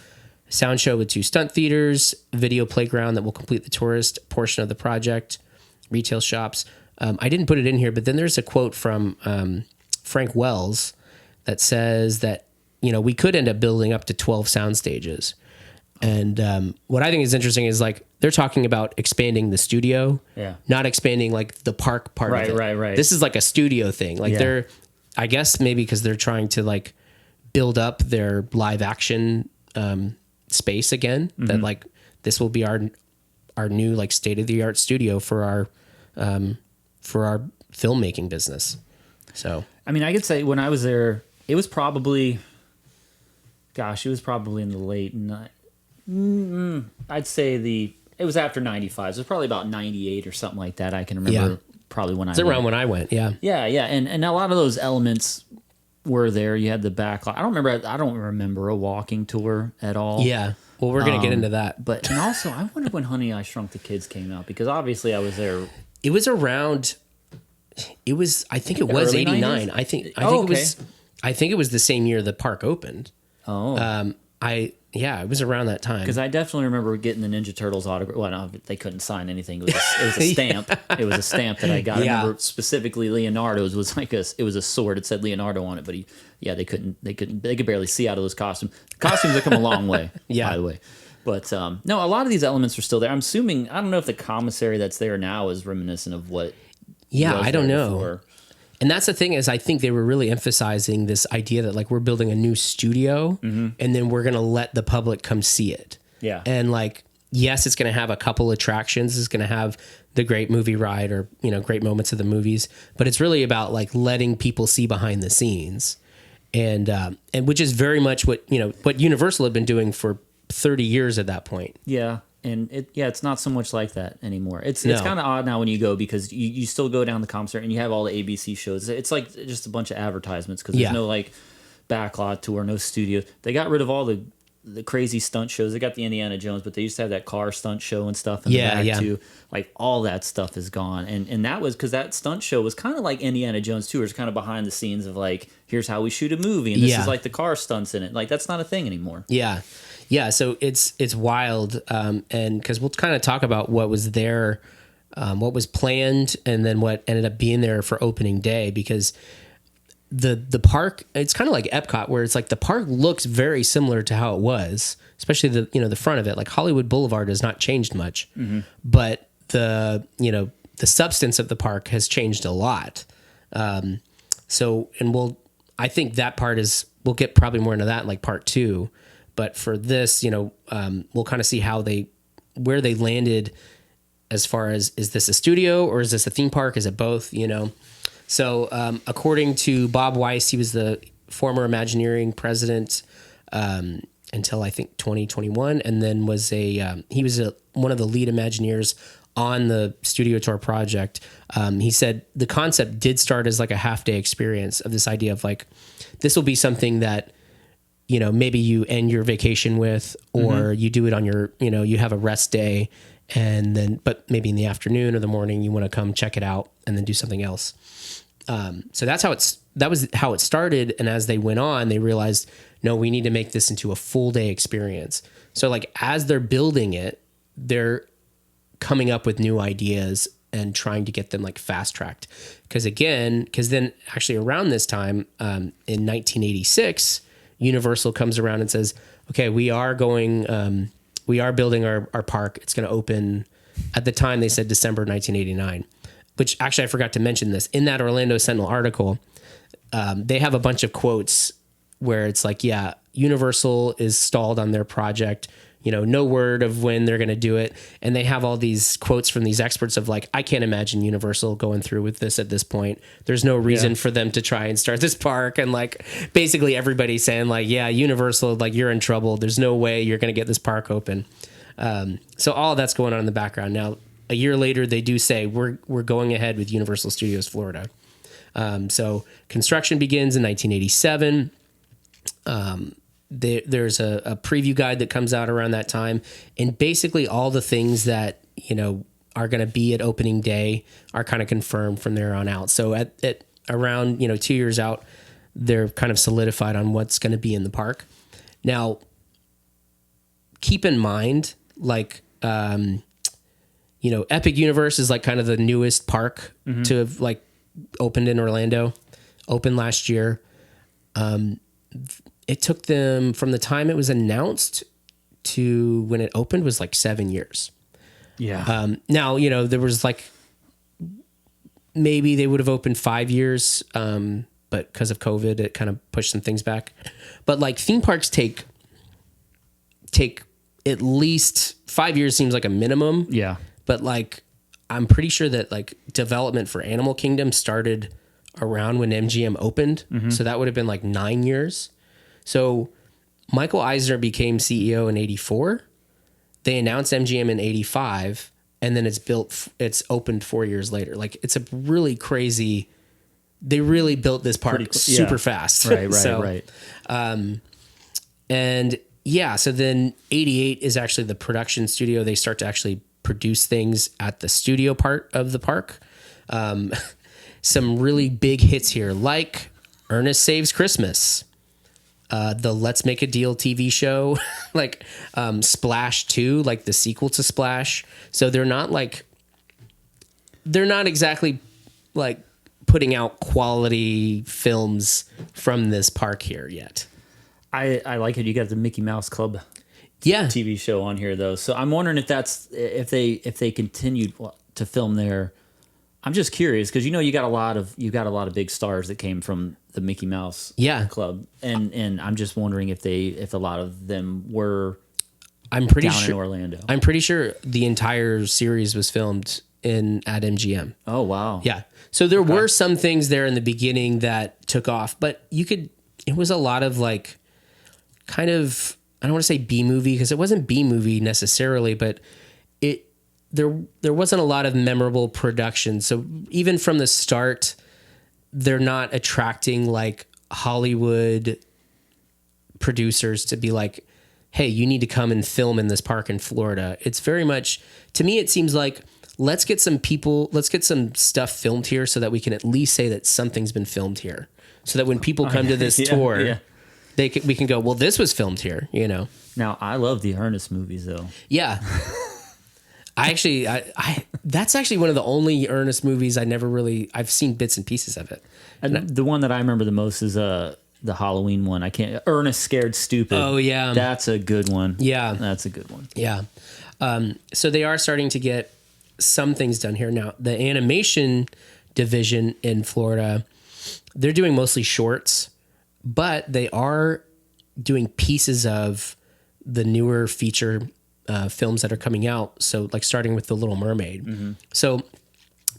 sound show with 2 stunt theaters, video playground that will complete the tourist portion of the project, retail shops. I didn't put it in here, but then there's a quote from Frank Wells that says that, we could end up building up to 12 sound stages. And what I think is interesting is like they're talking about expanding the studio, not expanding like the park part of it. Right. This is like a studio thing. Like they're, I guess maybe because they're trying to like build up their live action space again, mm-hmm. that like this will be our new like state of the art studio for our filmmaking business. So I mean, I could say when I was there, it was probably in the late I'd say it was after 95. So it was probably about 98 or something like that. I can remember probably when it's around when I went. Yeah. And a lot of those elements were there. You had the backlot. I don't remember a walking tour at all. Yeah. Well, we're going to get into that. But and also, I wonder when Honey, I Shrunk the Kids came out, because obviously I was there. It was around, It was, I think it was 89. 90s? I think it was, I think it was the same year the park opened. Oh. It was around that time. Because I definitely remember getting the Ninja Turtles autograph. Well, no, they couldn't sign anything. It was a stamp. It was a stamp that I got. I remember specifically Leonardo's was like it was a sword. It said Leonardo on it, but they could barely see out of those costumes. The costumes have come a long way, by the way. But no, a lot of these elements are still there. I'm assuming, I don't know if the commissary that's there now is reminiscent of what. Yeah, I don't know. Before. And that's the thing is, I think they were really emphasizing this idea that like we're building a new studio, and then we're going to let the public come see it. Yeah. And like, yes, it's going to have a couple attractions. It's going to have the great movie ride or, great moments of the movies, but it's really about like letting people see behind the scenes. And which is very much what Universal had been doing for 30 years at that point. Yeah. And it's not so much like that anymore. It's kind of odd now when you go, because you still go down the commissary and you have all the ABC shows. It's like just a bunch of advertisements, because there's no like backlot tour, no studio. They got rid of all the crazy stunt shows. They got the Indiana Jones, but they used to have that car stunt show and stuff in the back too. Like all that stuff is gone. And that was because that stunt show was kind of like Indiana Jones too. It's kind of behind the scenes of like, here's how we shoot a movie, and this is like the car stunts in it. Like that's not a thing anymore. Yeah. Yeah, so it's wild, and because we'll kind of talk about what was there, what was planned, and then what ended up being there for opening day. Because the park, it's kind of like Epcot, where it's like the park looks very similar to how it was, especially the front of it. Like Hollywood Boulevard has not changed much, but the substance of the park has changed a lot. I think that part we'll get probably more into that in like part 2. But for this, we'll kind of see where they landed as far as, is this a studio or is this a theme park? Is it both? So according to Bob Weiss, he was the former Imagineering president until I think 2021, and then he was one of the lead Imagineers on the studio tour project. He said the concept did start as like a half-day experience of this idea of like, this will be something that maybe you end your vacation with, or you do it on your, you have a rest day, and then, but maybe in the afternoon or the morning, you want to come check it out and then do something else. So that was how it started. And as they went on, they realized, no, we need to make this into a full day experience. So like, as they're building it, they're coming up with new ideas and trying to get them like fast tracked. Because then actually around this time, in 1986, Universal comes around and says, okay, we are building our park. It's going to open, at the time they said December 1989, which actually I forgot to mention this. In that Orlando Sentinel article, they have a bunch of quotes where it's like, yeah, Universal is stalled on their project. No word of when they're going to do it. And they have all these quotes from these experts of like, I can't imagine Universal going through with this at this point. There's no reason for them to try and start this park. And like, basically everybody's saying like, yeah, Universal, like you're in trouble. There's no way you're going to get this park open. So all of that's going on in the background. Now, a year later, they do say we're going ahead with Universal Studios Florida. So construction begins in 1987. There's a preview guide that comes out around that time, and basically all the things that are going to be at opening day are kind of confirmed from there on out. So at around 2 years out, they're kind of solidified on what's going to be in the park. Now, keep in mind, like Epic Universe is like kind of the newest park to have like opened in Orlando, opened last year. It took them from the time it was announced to when it opened was like 7 years. Yeah. Now, there was like, maybe they would have opened 5 years, but because of COVID, it kind of pushed some things back. But like theme parks take at least 5 years seems like a minimum. Yeah. But like, I'm pretty sure that like development for Animal Kingdom started around when MGM opened. So that would have been like 9 years. So Michael Eisner became CEO in 84. They announced MGM in 85, and then it's opened 4 years later. Like, it's a really crazy, they really built this park super fast. Right. And yeah, so then 88 is actually the production studio. They start to actually produce things at the studio part of the park. some really big hits here, like Ernest Saves Christmas, the Let's Make a Deal TV show, like Splash 2, like the sequel to Splash. So they're not exactly like putting out quality films from this park here yet. I like it. You got the Mickey Mouse Club TV show on here though. So I'm wondering if they continued to film there. I'm just curious because you got a lot of big stars that came from the Mickey Mouse Club, and I'm just wondering if a lot of them were down in Orlando. I'm pretty sure the entire series was filmed at MGM. Oh wow. Yeah. So there were some things there in the beginning that took off, but it was a lot of like kind of, I don't want to say B movie because it wasn't B movie necessarily, but there wasn't a lot of memorable production. So even from the start, they're not attracting like Hollywood producers to be like, hey, you need to come and film in this park in Florida. It's very much, to me, it seems like, let's get some stuff filmed here so that we can at least say that something's been filmed here. So that when people come to this tour, we can go, well, this was filmed here, Now, I love the Ernest movies though. Yeah. That's actually one of the only Ernest movies I've seen bits and pieces of it. And the one that I remember the most is the Halloween one. Ernest Scared Stupid. Oh yeah. That's a good one. Yeah. That's a good one. Yeah. So they are starting to get some things done here. Now, the animation division in Florida, they're doing mostly shorts, but they are doing pieces of the newer feature films that are coming out. So like starting with The Little Mermaid. Mm-hmm. So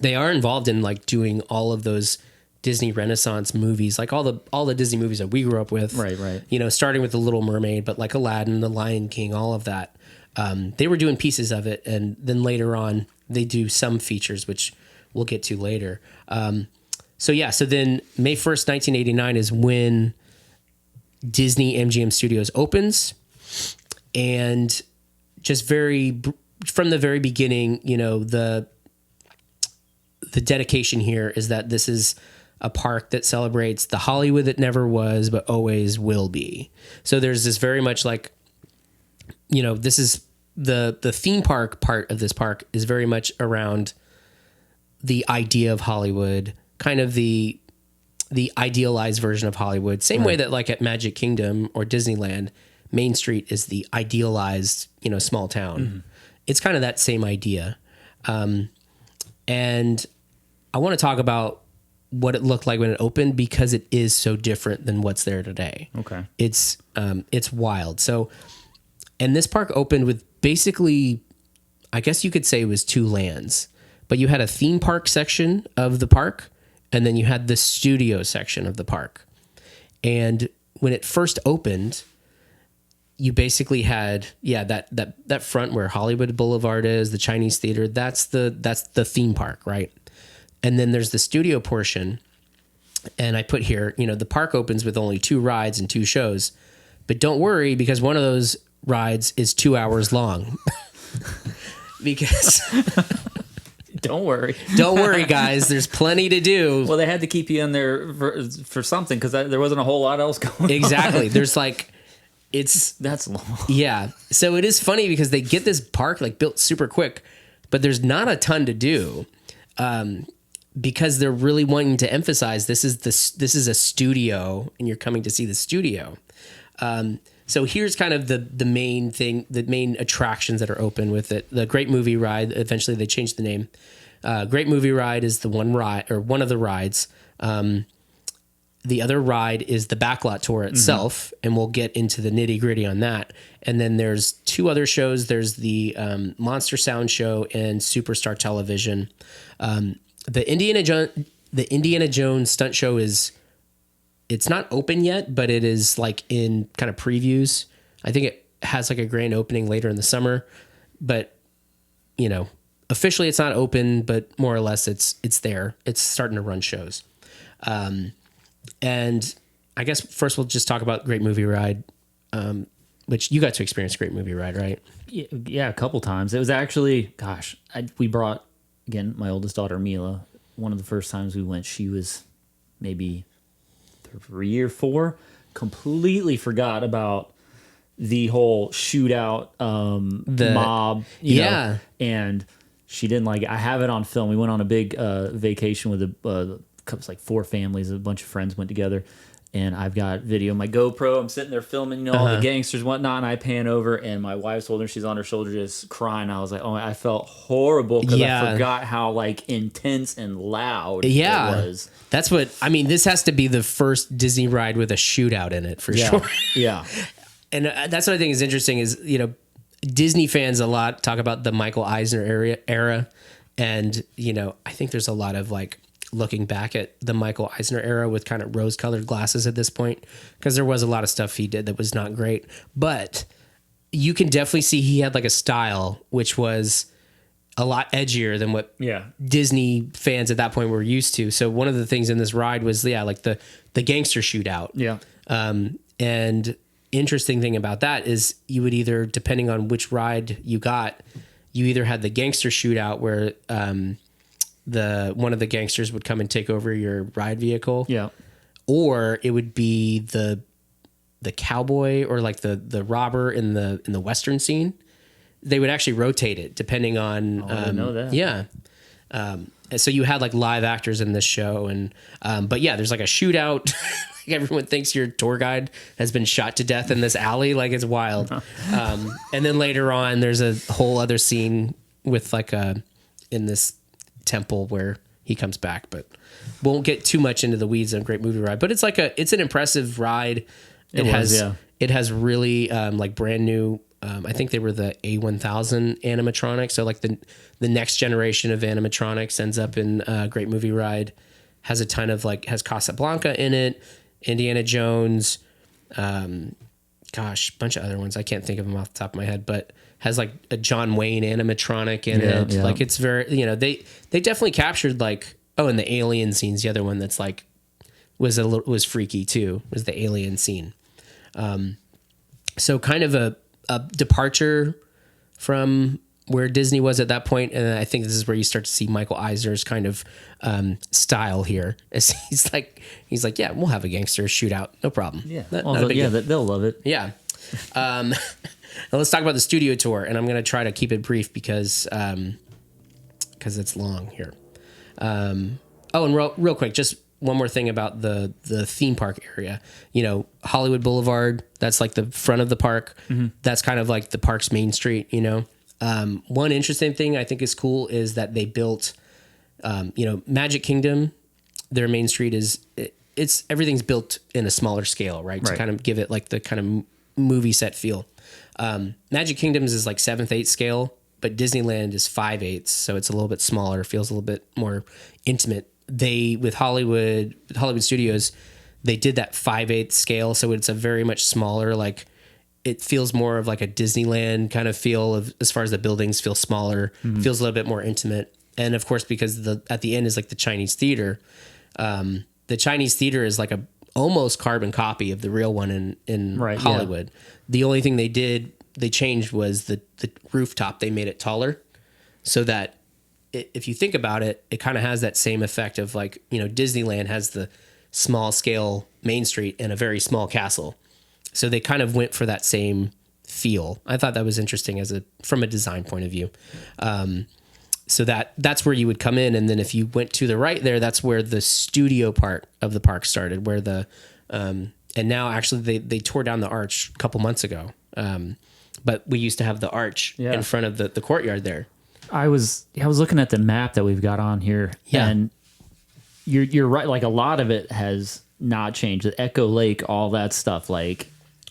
they are involved in like doing all of those Disney Renaissance movies, like all the Disney movies that we grew up with. Right. Starting with The Little Mermaid, but like Aladdin, The Lion King, all of that. They were doing pieces of it. And then later on they do some features, which we'll get to later. So then May 1st, 1989 is when Disney MGM Studios opens. And just from the very beginning, the dedication here is that this is a park that celebrates the Hollywood that never was, but always will be. So there's this very much like, this is the theme park part of this park is very much around the idea of Hollywood, kind of the idealized version of Hollywood. Same way that like at Magic Kingdom or Disneyland, Main Street is the idealized, small town. Mm-hmm. It's kind of that same idea. And I want to talk about what it looked like when it opened because it is so different than what's there today. Okay. It's wild. So, and this park opened with basically, I guess you could say it was two lands, but you had a theme park section of the park and then you had the studio section of the park. And when it first opened, you basically had that front where Hollywood Boulevard is, the Chinese Theater. That's the theme park, right? And then there's the studio portion. And I put here, the park opens with only 2 rides and 2 shows, but don't worry because one of those rides is 2 hours long. Because don't worry, guys. There's plenty to do. Well, they had to keep you in there for something because there wasn't a whole lot else going. Exactly. on. There's like. That's long. Yeah. So it is funny because they get this park like built super quick, but there's not a ton to do because they're really wanting to emphasize this is a studio and you're coming to see the studio. So here's kind of the main thing, the main attractions that are open with it. The Great Movie Ride, eventually they changed the name. Great Movie Ride is the one of the rides. The other ride is the Backlot Tour itself, and we'll get into the nitty gritty on that. And then there's 2 other shows. There's the Monster Sound Show and Superstar Television. The Indiana Jones Stunt Show it's not open yet, but it is like in kind of previews. I think it has like a grand opening later in the summer, but officially it's not open, but more or less it's there. It's starting to run shows. And I guess first we'll just talk about Great Movie Ride, which you got to experience Great Movie Ride, right? Yeah, a couple times. It was actually, we brought, again, my oldest daughter, Mila, one of the first times we went, she was maybe 3 or 4. Completely forgot about the whole shootout, the mob, you know, and she didn't like it. I have it on film. We went on a big vacation with a couple, like 4 families. A bunch of friends went together, and I've got video on my GoPro. I'm sitting there filming, you know, all the gangsters and whatnot, and I pan over, and my wife's holding her. She's on her shoulder just crying. I was like, oh, I felt horrible because I forgot how like intense and loud it was. That's what, I mean, this has to be the first Disney ride with a shootout in it for sure. Yeah. And that's what I think is interesting is, you know, Disney fans a lot talk about the Michael Eisner era. And, you know, I think there's a lot of like looking back at the Michael Eisner era with kind of rose colored glasses at this point, because there was a lot of stuff he did that was not great, but you can definitely see he had like a style, which was a lot edgier than what Disney fans at that point were used to. So one of the things in this ride was, like the gangster shootout. Yeah. And interesting thing about that is you would either, depending on which ride you got, you either had the gangster shootout where one of the gangsters would come and take over your ride vehicle. Yeah. Or it would be the cowboy or like the robber in the Western scene. They would actually rotate it depending on. I didn't know that. Yeah. And so you had like live actors in this show, and but yeah, there's like a shootout. Everyone thinks your tour guide has been shot to death in this alley. Like, it's wild. And then later on, there's a whole other scene with like in this temple where he comes back, but won't get too much into the weeds on Great Movie Ride. But it's like it's an impressive ride. It has really like brand new. I think they were the A1000 animatronics. So like the next generation of animatronics ends up in Great Movie Ride. Has a ton of like, has Casablanca in it, Indiana Jones, bunch of other ones. I can't think of them off the top of my head, but has like a John Wayne animatronic in it. Yeah. Like, it's very, you know, they definitely captured like, and the alien scene's the other one that's like, was freaky too, was the alien scene. So kind of a departure from where Disney was at that point, and I think this is where you start to see Michael Eisner's kind of style here. As he's like, yeah, we'll have a gangster shootout, no problem. Yeah, they'll love it. Yeah. Now let's talk about the studio tour, and I'm going to try to keep it brief because it's long here. And real quick, just one more thing about the theme park area. You know, Hollywood Boulevard, that's like the front of the park. Mm-hmm. That's kind of like the park's main street, you know. One interesting thing I think is cool is that they built, Magic Kingdom, their main street it's everything's built in a smaller scale, right? To kind of give it like the kind of movie set feel. Magic Kingdom's is like 7/8 scale, but Disneyland is 5/8. So it's a little bit smaller, feels a little bit more intimate. With Hollywood Studios, they did that 5/8 scale. So it's a very much smaller, like, it feels more of like a Disneyland kind of feel of, as far as the buildings feel smaller, feels a little bit more intimate. And of course, because at the end is like the Chinese theater. The Chinese theater is like a almost carbon copy of the real one in Hollywood. Yeah. The only thing they changed was the rooftop. They made it taller so that if you think about it, it kind of has that same effect of like, you know, Disneyland has the small scale Main Street and a very small castle. So they kind of went for that same feel. I thought that was interesting from a design point of view. So that's where you would come in. And then if you went to the right there, that's where the studio part of the park started, where and now actually they tore down the arch a couple months ago. But we used to have the arch in front of the courtyard there. I was looking at the map that we've got on here, and you're right. Like, a lot of it has not changed. The Echo Lake, all that stuff, like,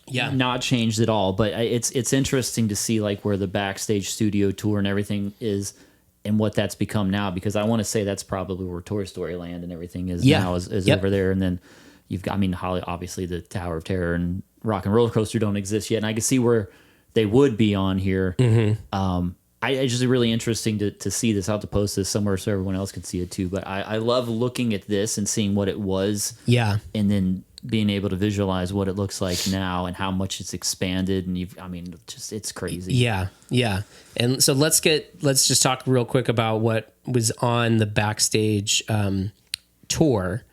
not changed at all. But it's interesting to see like where the backstage studio tour and everything is, and what that's become now. Because I want to say that's probably where Toy Story Land and everything is now is over there. And then you've got, Holly, obviously the Tower of Terror and Rock and Roller Coaster don't exist yet, and I can see where they would be on here. Mm-hmm. It's just really interesting to see this. I'll have to post this somewhere so everyone else can see it too. But I love looking at this and seeing what it was. Yeah. And then being able to visualize what it looks like now and how much it's expanded, and it's crazy. Yeah. And so let's just talk real quick about what was on the backstage tour,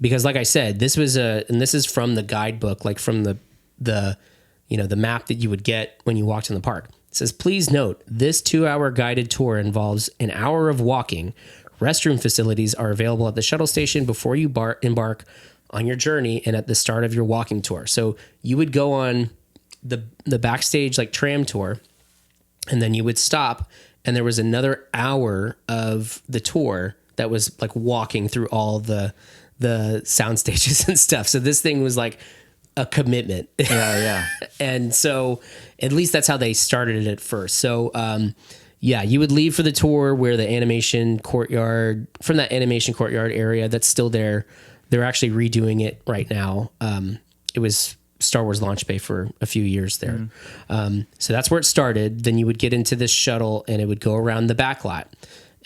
because like I said, this is from the guidebook, like from the map that you would get when you walked in the park. It says, please note, this 2-hour guided tour involves an hour of walking. Restroom facilities are available at the shuttle station before you embark on your journey and at the start of your walking tour. So you would go on the backstage like tram tour, and then you would stop, and there was another hour of the tour that was like walking through all the sound stages and stuff. So this thing was like a commitment. Yeah. And so at least that's how they started it at first. So, you would leave for the tour where the animation courtyard, from that animation courtyard area that's still there. They're actually redoing it right now. It was Star Wars launch bay for a few years there. So that's where it started. Then you would get into this shuttle and it would go around the back lot.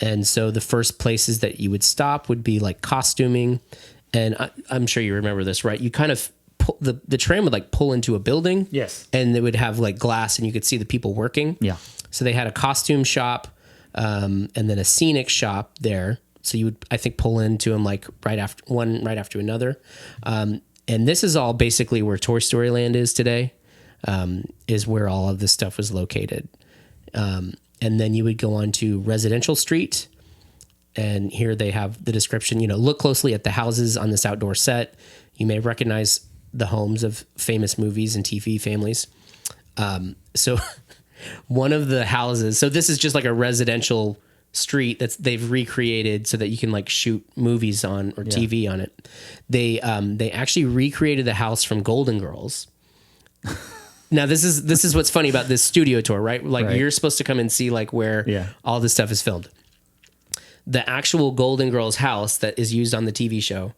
And so the first places that you would stop would be like costuming. And I'm sure you remember this, right? You kind of the tram would like pull into a building. Yes. And it would have like glass and you could see the people working. Yeah. So they had a costume shop and then a scenic shop there. So you would, I think, pull into them like right after another. And this is all basically where Toy Story Land is today, is where all of this stuff was located. And then you would go on to Residential Street. And here they have the description, look closely at the houses on this outdoor set. You may recognize the homes of famous movies and TV families. So one of the houses, so this is just like a residential street that's they've recreated so that you can like shoot movies on or TV on it. They actually recreated the house from Golden Girls. Now this is what's funny about this studio tour, right? Like you're supposed to come and see like where all this stuff is filmed. The actual Golden Girls house that is used on the TV show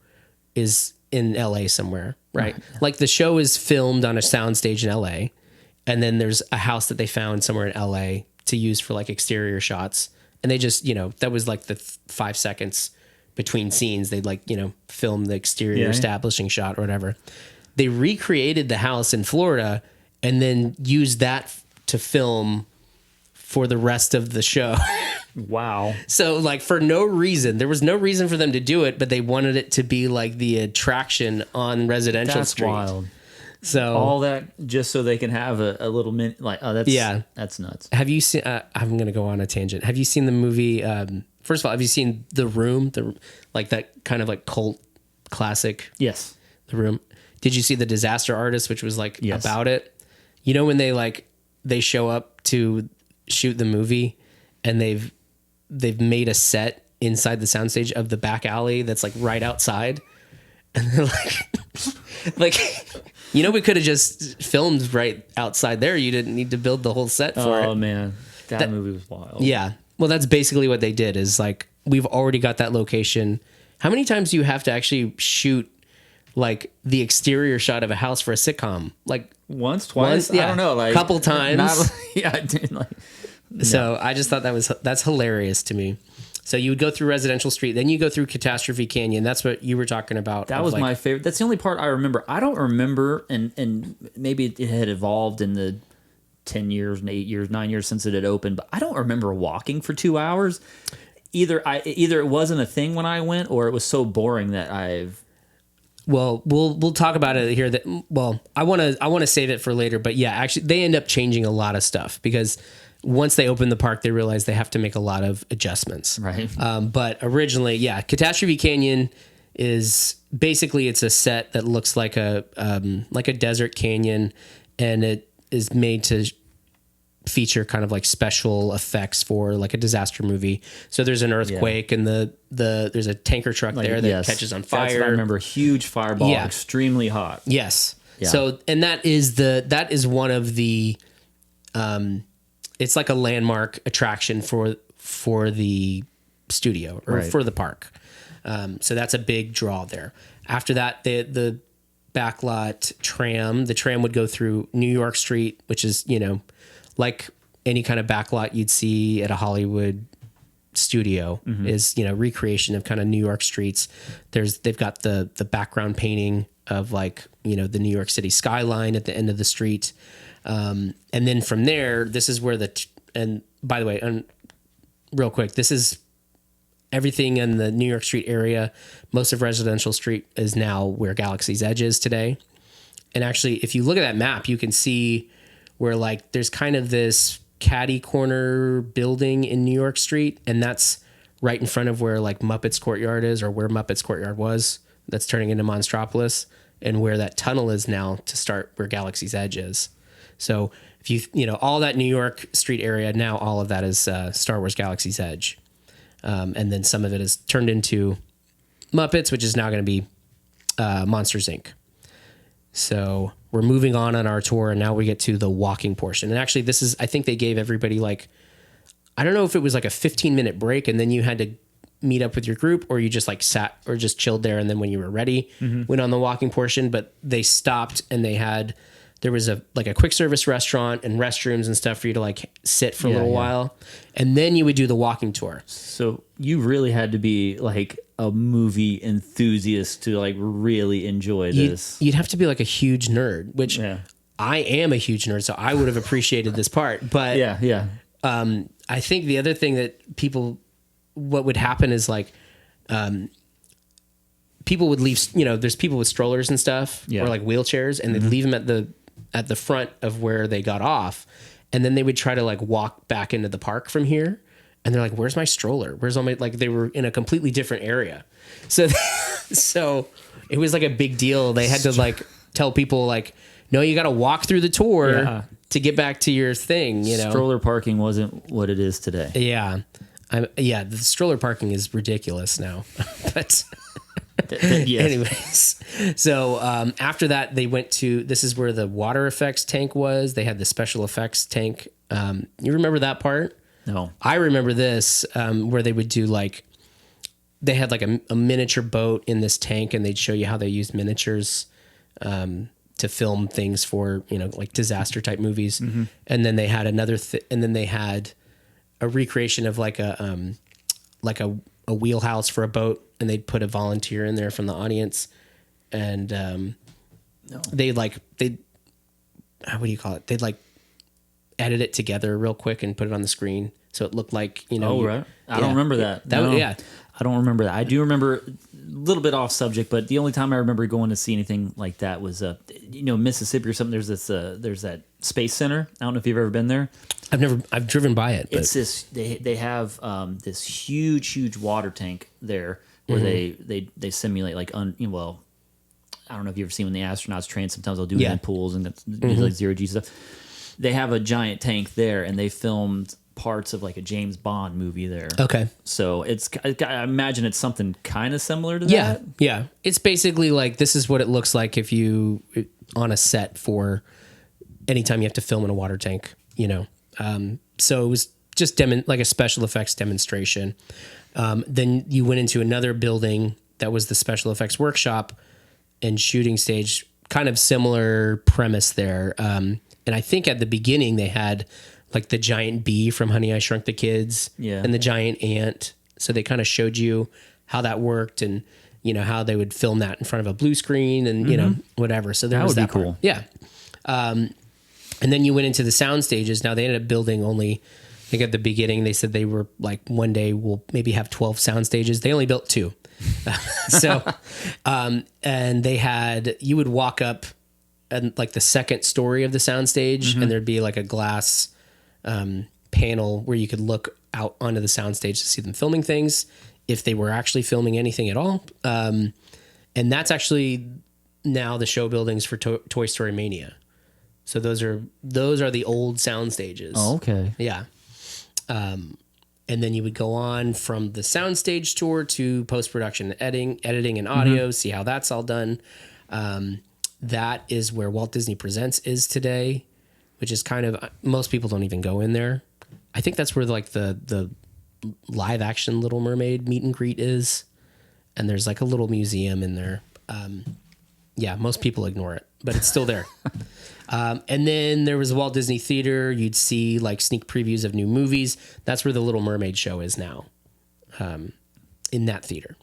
is in LA somewhere, right? Like the show is filmed on a soundstage in LA, and then there's a house that they found somewhere in LA to use for like exterior shots. And they just, that was like the 5 seconds between scenes. They'd like, film the exterior establishing shot or whatever. They recreated the house in Florida and then used that to film for the rest of the show. Wow. So like for no reason, there was no reason for them to do it, but they wanted it to be like the attraction on Residential Street. That's wild. So all that just so they can have a little minute, like, oh, that's nuts. Have you seen? I'm going to go on a tangent. Have you seen the movie? First of all, have you seen The Room? Like that kind of like cult classic. Yes. The Room. Did you see The Disaster Artist, which was like about it? When they show up to shoot the movie, and they've made a set inside the soundstage of the back alley that's like right outside, and they're like. We could have just filmed right outside there. You didn't need to build the whole set for it. Oh, man. That movie was wild. Yeah. Well, that's basically what they did is like, we've already got that location. How many times do you have to actually shoot like the exterior shot of a house for a sitcom? Like once, twice? Yeah. I don't know. Like a couple times. Dude, So I just thought that's hilarious to me. So you would go through Residential Street, then you go through Catastrophe Canyon. That's what you were talking about. That was my favorite. That's the only part I remember. I don't remember, and maybe it had evolved in the 10 years, 8 years, 9 years since it had opened, but I don't remember walking for 2 hours. Either it wasn't a thing when I went, or it was so boring that I've... Well, we'll talk about it here. I want to save it for later, but yeah, actually, they end up changing a lot of stuff because... Once they open the park, they realize they have to make a lot of adjustments. Right. But originally, Catastrophe Canyon is basically it's a set that looks like a desert canyon, and it is made to feature kind of like special effects for like a disaster movie. So there's an earthquake and there's a tanker truck there that catches on fire. That's what I remember. Huge fireball, extremely hot. Yes. Yeah. So and that is one of the it's like a landmark attraction for the studio or for the park. So that's a big draw there. After that, the backlot tram, the tram would go through New York Street, which is, like any kind of backlot you'd see at a Hollywood studio is, recreation of kind of New York streets. They've got the background painting of like, you know, the New York City skyline at the end of the street. And then from there, this is where and by the way, real quick, this is everything in the New York Street area. Most of Residential Street is now where Galaxy's Edge is today. And actually, if you look at that map, you can see where like there's kind of this catty corner building in New York Street, and that's right in front of where like Muppets Courtyard is, or where Muppets Courtyard was. That's turning into Monstropolis, and where that tunnel is now to start where Galaxy's Edge is. So if you know, all that New York Street area, now all of that is Star Wars Galaxy's Edge. And then some of it is turned into Muppets, which is now going to be Monsters, Inc. So we're moving on our tour, and now we get to the walking portion. And actually, this is, I think they gave everybody like, I don't know if it was like a 15-minute break, and then you had to meet up with your group, or you just like sat or just chilled there, and then when you were ready, went on the walking portion. But they stopped, and there was a quick service restaurant and restrooms and stuff for you to like sit for a little while, and then you would do the walking tour. So you really had to be like a movie enthusiast to like really enjoy this. You'd have to be like a huge nerd, which I am a huge nerd, so I would have appreciated this part. But I think the other thing that what would happen is like, people would leave, you know, there's people with strollers and stuff or like wheelchairs, and they'd leave them at the front of where they got off. And then they would try to like walk back into the park from here. And they're like, where's my stroller? Where's all my, like, they were in a completely different area. So, so it was like a big deal. They had to like tell people like, no, you got to walk through the tour to get back to your thing. You know, stroller parking wasn't what it is today. Yeah. The stroller parking is ridiculous now, but anyways, so after that, they went to, this is where the water effects tank was. They had the special effects tank. You remember that part? No. I remember this, where they would do like, they had like a miniature boat in this tank, and they'd show you how they used miniatures to film things for, you know, like disaster type movies. And then they had and then they had a recreation of like a wheelhouse for a boat, and they'd put a volunteer in there from the audience, and what do you call it? They'd like edit it together real quick and put it on the screen, so it looked like, you know. Oh, right. I don't remember that. I don't remember that. I do remember a little bit off subject, but the only time I remember going to see anything like that was, Mississippi or something. There's that Space Center. I don't know if you've ever been there. I've driven by it. But. It's this, they have this huge water tank there where they simulate like, I don't know if you've ever seen when the astronauts train, sometimes they'll do it in pools and like zero G stuff. They have a giant tank there, and they filmed parts of like a James Bond movie there. Okay. So I imagine it's something kind of similar to that. Yeah. It's basically like, this is what it looks like if you on a set for anytime you have to film in a water tank, you know. So it was just like a special effects demonstration. Then you went into another building that was the special effects workshop and shooting stage, kind of similar premise there. And I think at the beginning they had like the giant bee from Honey, I Shrunk the Kids and the giant ant. So they kind of showed you how that worked, and, you know, how they would film that in front of a blue screen and, you know, whatever. So that was that cool. Yeah. And then you went into the sound stages. Now they ended up building only, I think at the beginning they said they were like, one day we'll maybe have 12 sound stages. They only built 2. And they had, you would walk up and like the second story of the sound stage, and there'd be like a glass panel where you could look out onto the sound stage to see them filming things, if they were actually filming anything at all. And that's actually now the show buildings for Toy Story Mania. So those are the old sound stages. Oh, okay. Yeah. And then you would go on from the soundstage tour to post-production, editing and audio, see how that's all done. That is where Walt Disney Presents is today, which is kind of, most people don't even go in there. I think that's where like the live action Little Mermaid meet and greet is. And there's like a little museum in there. Most people ignore it, but it's still there. And then there was the Walt Disney Theater. You'd see like sneak previews of new movies. That's where the Little Mermaid show is now, in that theater.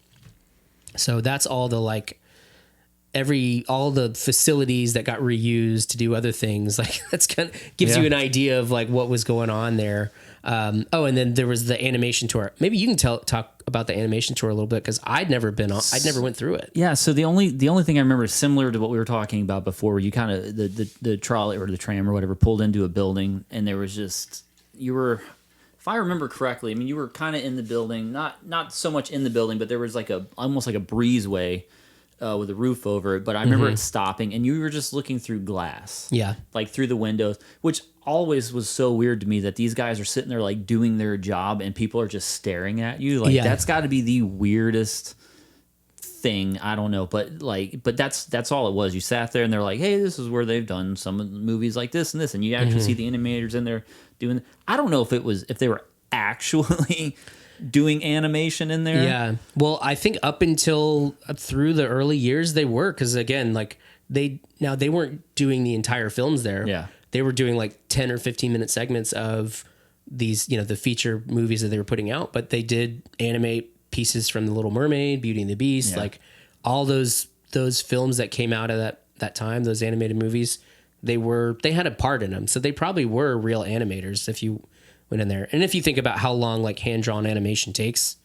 So that's all the like all the facilities that got reused to do other things. Like that's kind of gives you an idea of like what was going on there. And then there was the animation tour. Maybe you can talk about the animation tour a little bit, because I'd never went through it. Yeah. So the only thing I remember is similar to what we were talking about before, where you kind of the trolley or the tram or whatever pulled into a building, and there was just if I remember correctly, I mean, you were kind of in the building, not so much in the building, but there was like almost like a breezeway with a roof over it. But I remember it stopping, and you were just looking through glass. Yeah. Like through the windows, which always was so weird to me, that these guys are sitting there like doing their job and people are just staring at you. Like that's got to be the weirdest thing. I don't know, but that's all it was. You sat there and they're like, hey, this is where they've done some of the movies like this and this, and you actually see the animators in there doing. I don't know if they were actually doing animation in there. Yeah. Well, I think up until through the early years they were, because again, like they weren't doing the entire films there. Yeah. They were doing like 10 or 15 minute segments of these, the feature movies that they were putting out, but they did animate pieces from The Little Mermaid, Beauty and the Beast, like all those films that came out of that time, those animated movies, they had a part in them. So they probably were real animators if you went in there. And if you think about how long like hand-drawn animation takes,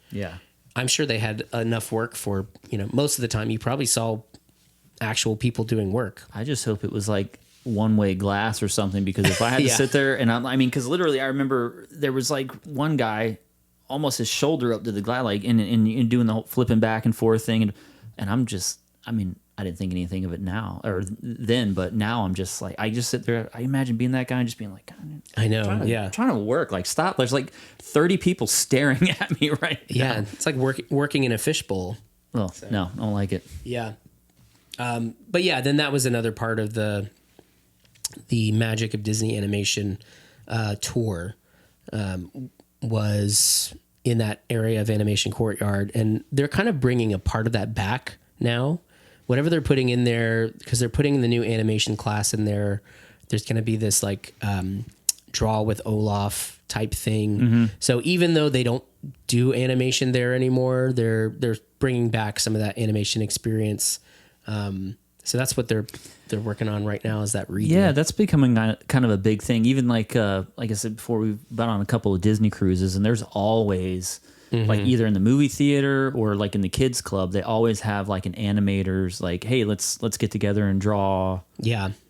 I'm sure they had enough work for, most of the time you probably saw actual people doing work. I just hope it was like one-way glass or something, because if I had to sit there and I mean, because literally I remember there was like one guy almost his shoulder up to the glass, like in doing the whole flipping back and forth thing, and I'm just, I mean, I didn't think anything of it now or then, but now I'm just like, I just sit there. I imagine being that guy and just being like, God, I know, trying to work, like stop. There's like 30 people staring at me right now. Yeah, it's like working in a fishbowl. Well, so. No, I don't like it. Yeah, but yeah, then that was another part of the Magic of Disney Animation tour. Was in that area of Animation Courtyard, and they're kind of bringing a part of that back now. Whatever they're putting in there, because they're putting the new animation class in there, there's going to be this like draw with Olaf type thing. So even though they don't do animation there anymore, they're bringing back some of that animation experience. So that's what they're working on right now, is that redo. Yeah, that's becoming kind of a big thing. Even like I said before, we've been on a couple of Disney cruises, and there's always like either in the movie theater or like in the kids club, they always have like an animators like, hey, let's get together and draw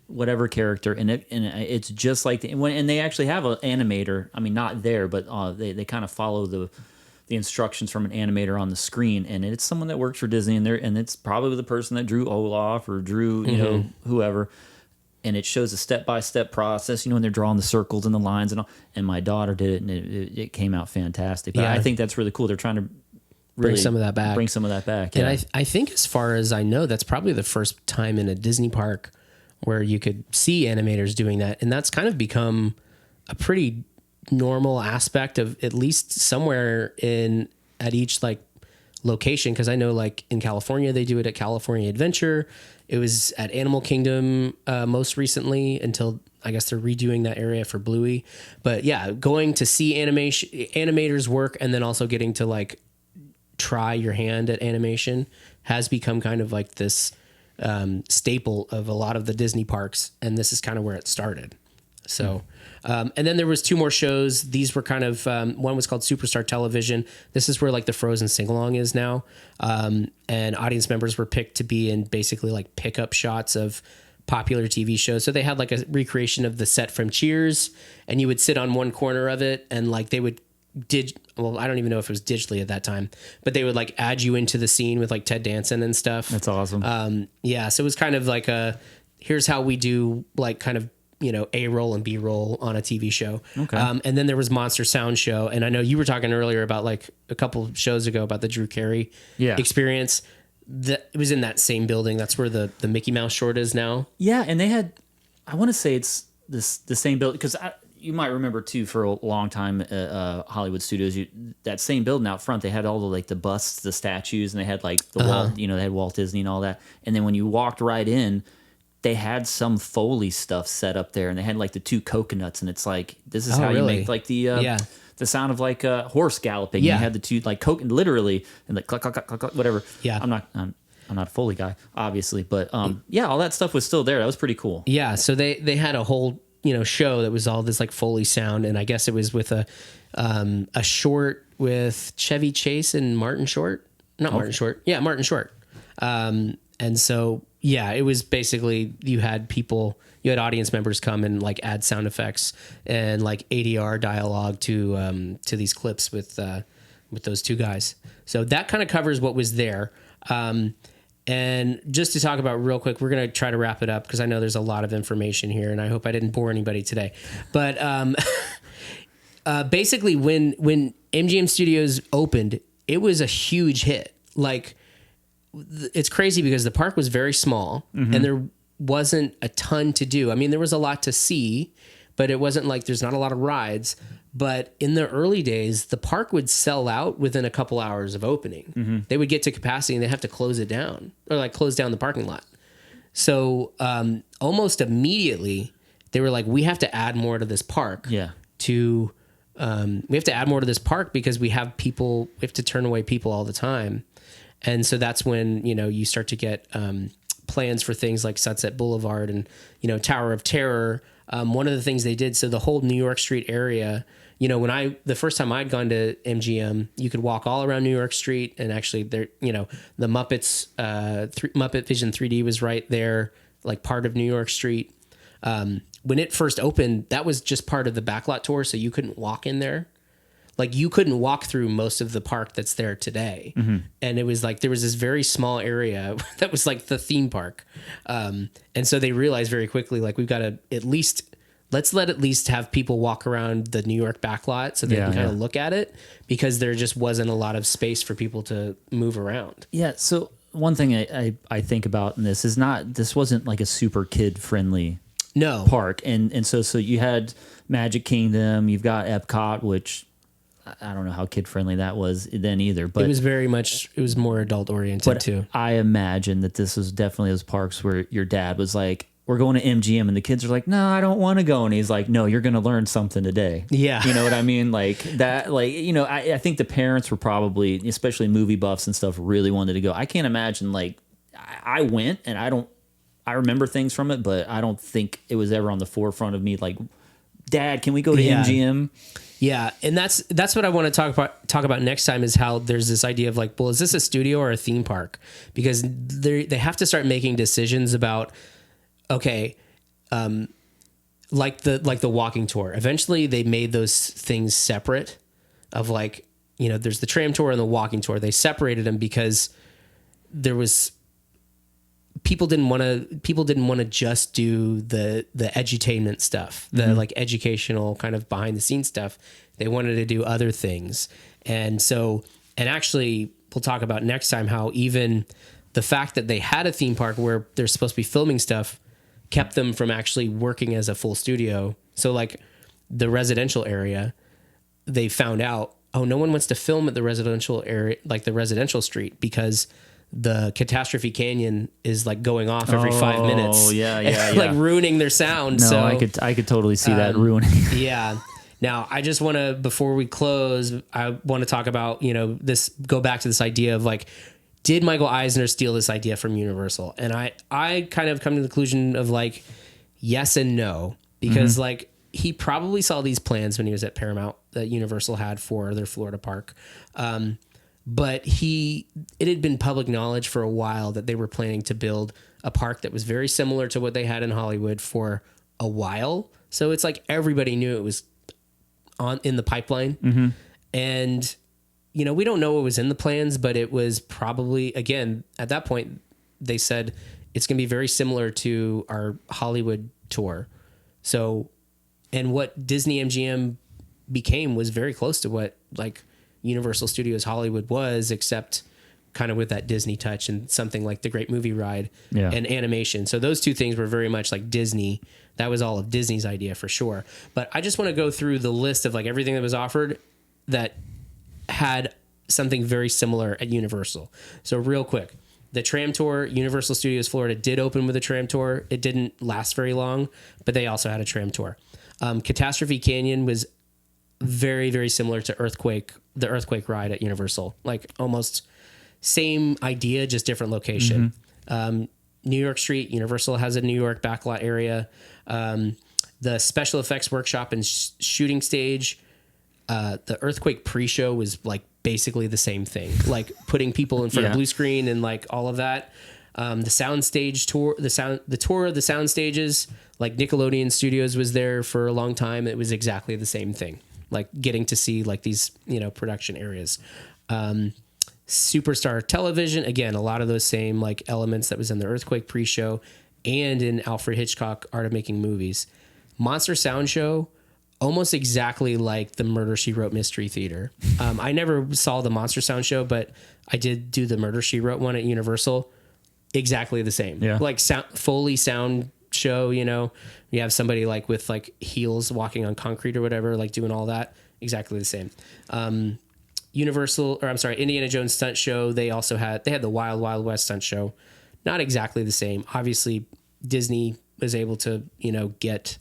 whatever character, and it's just like and they actually have an animator. I mean, not there, but they kind of follow the instructions from an animator on the screen, and it's someone that works for Disney, and it's probably the person that drew Olaf or drew whoever, and it shows a step-by-step process, when they're drawing the circles and the lines and all. And my daughter did it, and it came out fantastic. But I think that's really cool. They're trying to really bring some of that back. Yeah. And I think, as far as I know, that's probably the first time in a Disney park where you could see animators doing that, and that's kind of become a pretty normal aspect of, at least somewhere at each like location. Because I know like in California they do it at California Adventure. It was at Animal Kingdom most recently, until I guess they're redoing that area for Bluey. But yeah, going to see animators work, and then also getting to like try your hand at animation has become kind of like this staple of a lot of the Disney parks, and this is kind of where it started. So, and then there was two more shows. These were kind of, one was called Superstar Television. This is where like the Frozen sing-along is now. And audience members were picked to be in basically like pickup shots of popular TV shows. So they had like a recreation of the set from Cheers, and you would sit on one corner of it, and like they would well, I don't even know if it was digitally at that time, but they would like add you into the scene with like Ted Danson and stuff. That's awesome. Yeah. So it was kind of like here's how we do like kind of, A-roll and B-roll on a TV show. Okay. And then there was Monster Sound Show. And I know you were talking earlier about like a couple shows ago about the Drew Carey experience. It was in that same building. That's where the Mickey Mouse short is now. Yeah. And they had, I want to say it's the same building, because you might remember too, for a long time, Hollywood Studios, that same building out front, they had all the like the busts, the statues, and they had like the Walt, they had Walt Disney and all that. And then when you walked right in, they had some Foley stuff set up there, and they had like the two coconuts, and it's like, this is how you make like the sound of like a horse galloping. Yeah. You had the two like literally, and like cluck, cluck, cluck, cluck, cluck, whatever. Yeah. I'm not a Foley guy, obviously, but yeah, all that stuff was still there. That was pretty cool. Yeah, so they had a whole show that was all this like Foley sound, and I guess it was with a short with Chevy Chase and Martin Short, not Martin Short, yeah, Martin Short, and so yeah, it was basically you had audience members come and like add sound effects and like ADR dialogue to these clips with those two guys. So that kind of covers what was there. And just to talk about real quick, we're going to try to wrap it up because I know there's a lot of information here and I hope I didn't bore anybody today. But basically when MGM Studios opened, it was a huge hit. Like it's crazy because the park was very small and there wasn't a ton to do. I mean, there was a lot to see, but it wasn't like there's not a lot of rides. But in the early days, the park would sell out within a couple hours of opening. They would get to capacity and they have to close it down or like close down the parking lot. So almost immediately they were like, we have to add more to this park. Yeah. We have to add more to this park because we have to turn away people all the time. And so that's when, you start to get plans for things like Sunset Boulevard and, Tower of Terror. One of the things they did, so the whole New York Street area, the first time I'd gone to MGM, you could walk all around New York Street, and actually there, the Muppets, Muppet Vision 3D was right there, like part of New York Street. When it first opened, that was just part of the backlot tour, so you couldn't walk in there. Like you couldn't walk through most of the park that's there today. And it was like, there was this very small area that was like the theme park. And so they realized very quickly, like we've got to let's at least have people walk around the New York backlot so they can kind of look at it because there just wasn't a lot of space for people to move around. Yeah. So one thing I think about in this is this wasn't like a super kid friendly park. And so you had Magic Kingdom, you've got Epcot, which I don't know how kid friendly that was then either, but it was more adult oriented too. I imagine that this was definitely those parks where your dad was like, we're going to MGM, and the kids are like, no, I don't want to go. And he's like, no, you're going to learn something today. Yeah. You know what I mean? Like that, like, I think the parents were probably, especially movie buffs and stuff, really wanted to go. I can't imagine, like, I went and I remember things from it, but I don't think it was ever on the forefront of me. Like, Dad, can we go to MGM? Yeah, and that's what I want to talk about next time is how there's this idea of like, well, is this a studio or a theme park? Because they have to start making decisions about, okay, like the walking tour. Eventually, they made those things separate. Of like, there's the tram tour and the walking tour. They separated them because there was people didn't want to just do the edutainment stuff, the like educational kind of behind the scenes stuff. They wanted to do other things. And actually we'll talk about next time how even the fact that they had a theme park where they're supposed to be filming stuff kept them from actually working as a full studio. So like the residential area, they found out, oh, no one wants to film at the residential area, like the residential street, because the Catastrophe Canyon is like going off every 5 minutes. Oh yeah. Like ruining their sound. No, so I could totally see that ruining. Yeah. Now I just want to, before we close, I want to talk about, go back to this idea of like, did Michael Eisner steal this idea from Universal? And I kind of come to the conclusion of like, yes and no, because like he probably saw these plans when he was at Paramount that Universal had for their Florida park. But it had been public knowledge for a while that they were planning to build a park that was very similar to what they had in Hollywood for a while. So it's like everybody knew it was in the pipeline. And, we don't know what was in the plans, but it was probably, again, at that point, they said it's going to be very similar to our Hollywood tour. So, and what Disney MGM became was very close to what like Universal Studios Hollywood was, except kind of with that Disney touch and something like the Great Movie Ride and animation. So those two things were very much like Disney. That was all of Disney's idea for sure. But I just want to go through the list of like everything that was offered that had something very similar at Universal. So real quick, the tram tour, Universal Studios Florida did open with a tram tour. It didn't last very long, but they also had a tram tour. Catastrophe Canyon was very, very similar to the Earthquake ride at Universal, like almost same idea, just different location. New York Street, Universal has a New York backlot area. The special effects workshop and shooting stage, the Earthquake pre-show was like basically the same thing, like putting people in front of blue screen and like all of that. The soundstage tour, the tour of the sound stages, like Nickelodeon Studios was there for a long time. It was exactly the same thing, like getting to see like these, production areas. Superstar Television, again, a lot of those same like elements that was in the Earthquake pre-show and in Alfred Hitchcock Art of Making Movies. Monster Sound Show, almost exactly like the Murder, She Wrote Mystery Theater. I never saw the Monster Sound Show, but I did do the Murder, She Wrote one at Universal. Exactly the same. Yeah. Like Foley sound show, you have somebody like with like heels walking on concrete or whatever, like doing all that. Exactly the same. Indiana Jones stunt show. They had the Wild Wild West stunt show. Not exactly the same. Obviously, Disney was able to, get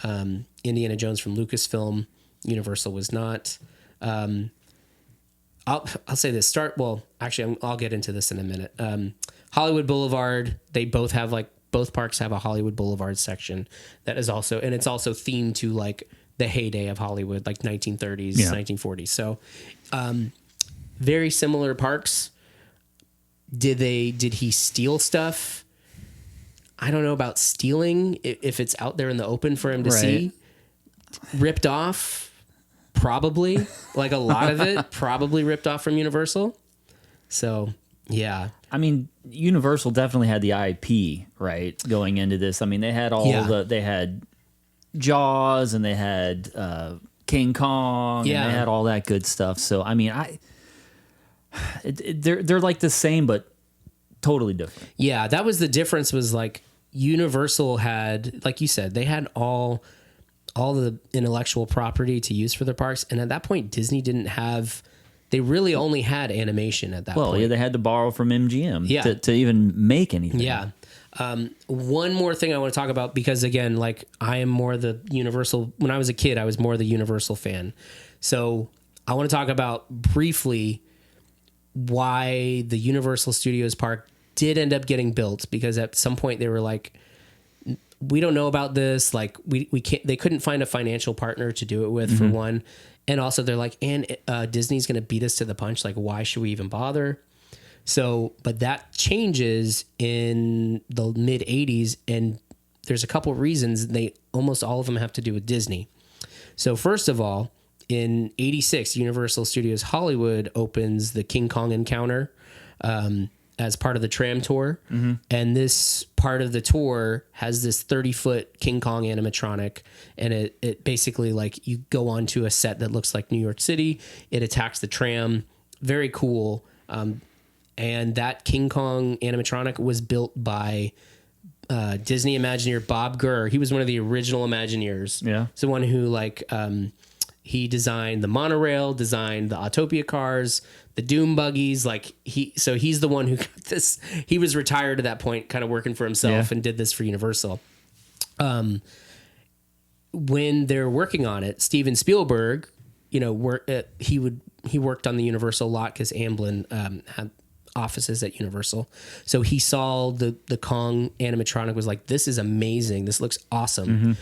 Indiana Jones from Lucasfilm. Universal was not. I'll say this. I'll get into this in a minute. Hollywood Boulevard. They both have both parks have a Hollywood Boulevard section that is also, and it's also themed to like the heyday of Hollywood, like 1930s, 1940s. So, very similar parks. Did he steal stuff? I don't know about stealing, if it's out there in the open for him to see. Ripped off, probably. Like a lot of it, probably ripped off from Universal. So, yeah. I mean, Universal definitely had the IP, right, going into this. I mean, they had they had Jaws and they had King Kong and they had all that good stuff. So, I mean, they're like the same, but totally different. Yeah, that was the difference, was like Universal had, like you said, they had all the intellectual property to use for their parks. And at that point, Disney didn't have, they really only had animation at that point. Well, yeah, they had to borrow from MGM to even make anything. Yeah. One more thing I want to talk about, because again, like I am more the Universal, when I was a kid, I was more the Universal fan. So I want to talk about briefly why the Universal Studios park did end up getting built, because at some point they were like, we don't know about this. Like we can't, they couldn't find a financial partner to do it with, for one. And also they're like, Disney's going to beat us to the punch. Like, why should we even bother? So, but that changes in the mid 80s, and there's a couple of reasons. Almost all of them have to do with Disney. So first of all, in 86, Universal Studios Hollywood opens the King Kong Encounter as part of the tram tour. And this part of the tour has this 30-foot King Kong animatronic. And it basically, like, you go onto a set that looks like New York City. It attacks the tram. Very cool. And that King Kong animatronic was built by Disney Imagineer Bob Gurr. He was one of the original Imagineers. Yeah. It's the one who, like, he designed the monorail, designed the Autopia cars, the Doom buggies. Like, he's the one who got this. He was retired at that point, kind of working for himself, and did this for Universal. When they're working on it, Steven Spielberg, he worked on the Universal lot because Amblin had offices at Universal. So he saw the Kong animatronic, was like, this is amazing. This looks awesome.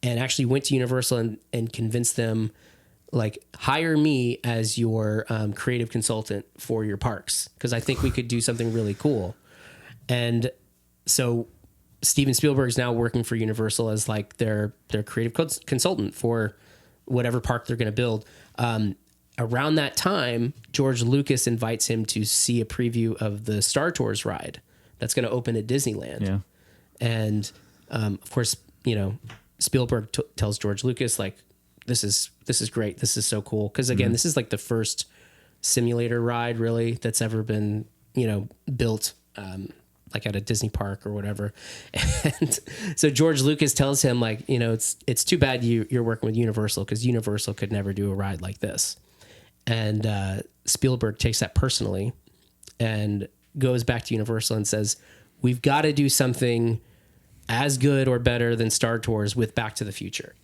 And actually went to Universal and convinced them, like, hire me as your creative consultant for your parks, because I think we could do something really cool. And so Steven Spielberg's now working for Universal as like their creative consultant for whatever park they're going to build. Around that time, George Lucas invites him to see a preview of the Star Tours ride that's going to open at Disneyland. Yeah. And of course, Spielberg tells George Lucas, like, this is great. This is so cool. Because again, this is like the first simulator ride really that's ever been, built like at a Disney park or whatever. And so George Lucas tells him, like, it's too bad you're working with Universal, because Universal could never do a ride like this. And Spielberg takes that personally and goes back to Universal and says, we've got to do something as good or better than Star Tours with Back to the Future.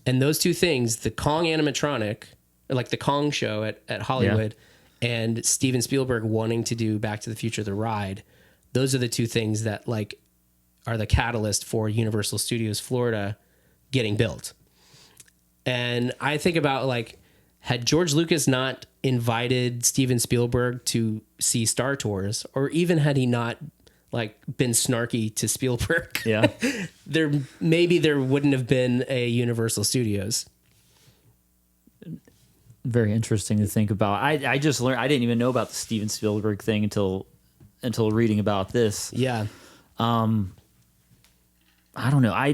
And those two things, the Kong animatronic, like the Kong show at Hollywood, and Steven Spielberg wanting to do Back to the Future, the ride. Those are the two things that like are the catalyst for Universal Studios Florida getting built. And I think about like, had George Lucas not invited Steven Spielberg to see Star Tours, or even had he not like been snarky to Spielberg, there wouldn't have been a Universal Studios. Very interesting to think about. I just learned, I didn't even know about the Steven Spielberg thing until reading about this. Yeah. I don't know. I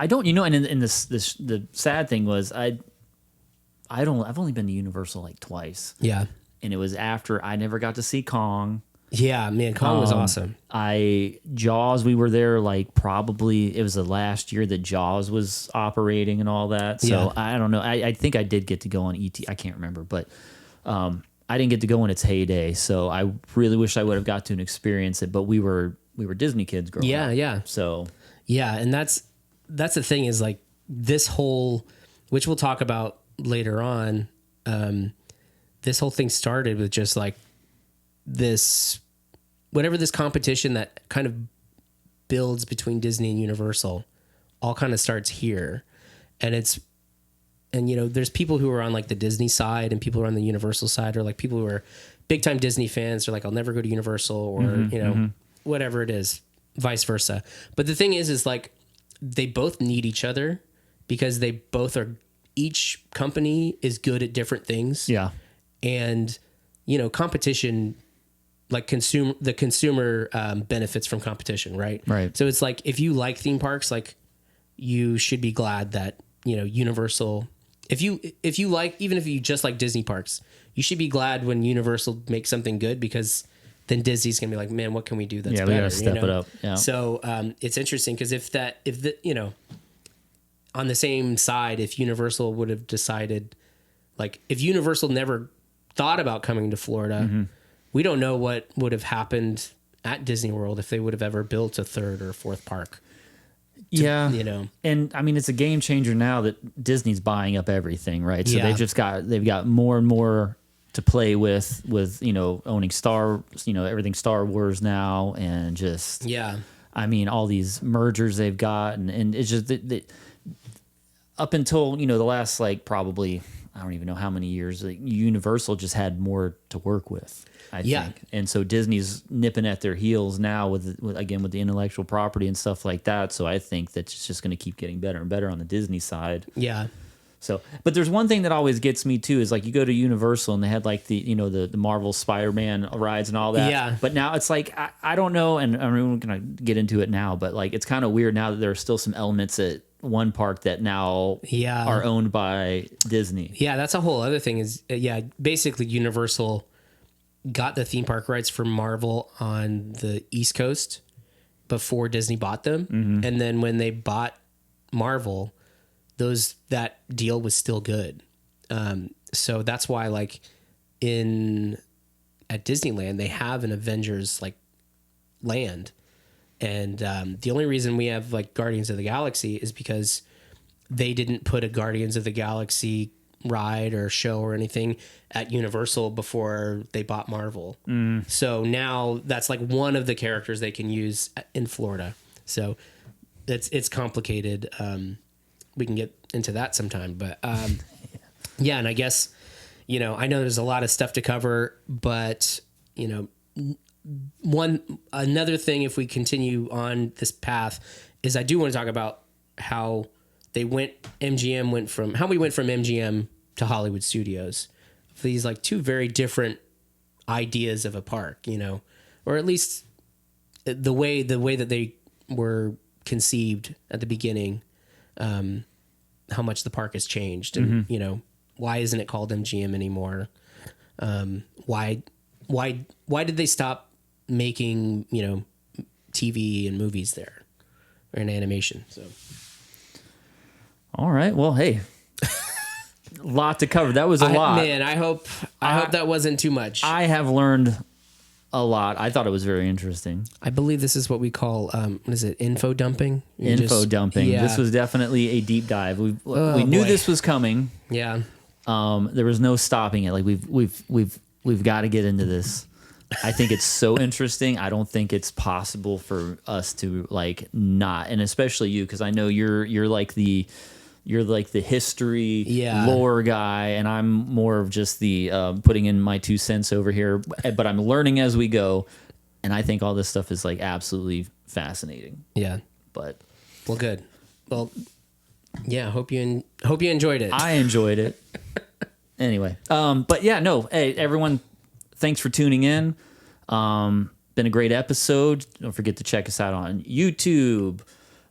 don't, and in this the sad thing was I've only been to Universal like twice. Yeah. And it was after I never got to see Kong. Yeah, man, Kong was awesome. Jaws, we were there like probably, it was the last year that Jaws was operating and all that. So I don't know. I think I did get to go on ET. I can't remember, but I didn't get to go in its heyday. So I really wish I would have got to experience it. But we were Disney kids growing up. Yeah. So yeah, and that's the thing is like this whole, which we'll talk about later on. This whole thing started with just like this competition that kind of builds between Disney and Universal all kind of starts here. And there's people who are on like the Disney side and people who are on the Universal side, or like people who are big time Disney fans are like, I'll never go to Universal, or, whatever it is, vice versa. But the thing is like they both need each other because they both are, each company is good at different things. Yeah. And, competition, like the consumer benefits from competition, right? Right. So it's like, if you like theme parks, like you should be glad that, Universal, if you like, even if you just like Disney parks, you should be glad when Universal makes something good, because then Disney's gonna be like, man, what can we do that's better? We gotta step it up. Yeah. So it's interesting because on the same side, if Universal would have decided, like if Universal never thought about coming to Florida, we don't know what would have happened at Disney World if they would have ever built a third or fourth park. And I mean, it's a game changer now that Disney's buying up everything, right? So they've got more and more to play with owning everything Star Wars now, and just I mean, all these mergers they've got, and it's just up until the last like probably, I don't even know how many years, like, Universal just had more to work with, I think. And so Disney's nipping at their heels now with the intellectual property and stuff like that. So I think that it's just going to keep getting better and better on the Disney side. Yeah. So, but there's one thing that always gets me too, is like you go to Universal and they had like the Marvel Spider-Man rides and all that. Yeah. But now it's like, I don't know, and I'm going to get into it now, but like it's kind of weird now that there are still some elements at one park that now are owned by Disney. Yeah, that's a whole other thing is, basically Universal got the theme park rights for Marvel on the East Coast before Disney bought them. Mm-hmm. And then when they bought Marvel, that deal was still good. So that's why like at Disneyland, they have an Avengers like land. And the only reason we have like Guardians of the Galaxy is because they didn't put a Guardians of the Galaxy ride or show or anything at Universal before they bought Marvel. So now that's like one of the characters they can use in Florida. So it's complicated. We can get into that sometime, but yeah. And I guess, I know there's a lot of stuff to cover, but another thing, if we continue on this path, is I do want to talk about how we went from MGM to Hollywood Studios. These like two very different ideas of a park, or at least the way that they were conceived at the beginning, how much the park has changed, and why isn't it called MGM anymore? Why did they stop making TV and movies there, or an animation? So all right, well, hey, a lot to cover. That was a lot, man. I hope that wasn't too much. I have learned a lot. I thought it was very interesting. I believe this is what we call what is it, info dumping? Dumping. Yeah. This was definitely a deep dive. We knew this was coming. Yeah. There was no stopping it. Like we've we've got to get into this. I think it's so interesting. I don't think it's possible for us to like not, and especially you, because I know you're like the history lore guy, and I'm more of just the putting in my 2 cents over here. But I'm learning as we go, and I think all this stuff is like absolutely fascinating. Yeah. But well, good. Well, yeah. Hope you enjoyed it. I enjoyed it. Anyway, but yeah, no. Hey, everyone, thanks for tuning in. Been a great episode. Don't forget to check us out on YouTube,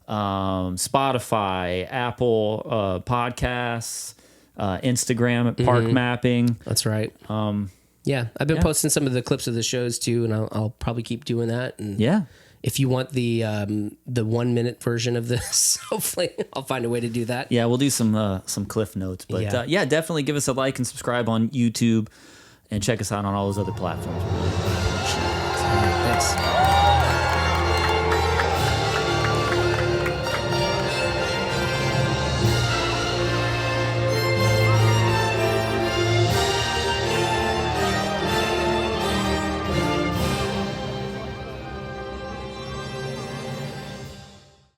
Spotify, Apple Podcasts, Instagram at Park Mapping. That's right. Yeah, I've been posting some of the clips of the shows too, and I'll probably keep doing that. And if you want the 1 minute version of this, hopefully I'll find a way to do that. Yeah, we'll do some cliff notes. But definitely give us a like and subscribe on YouTube, and check us out on all those other platforms. All right, thanks.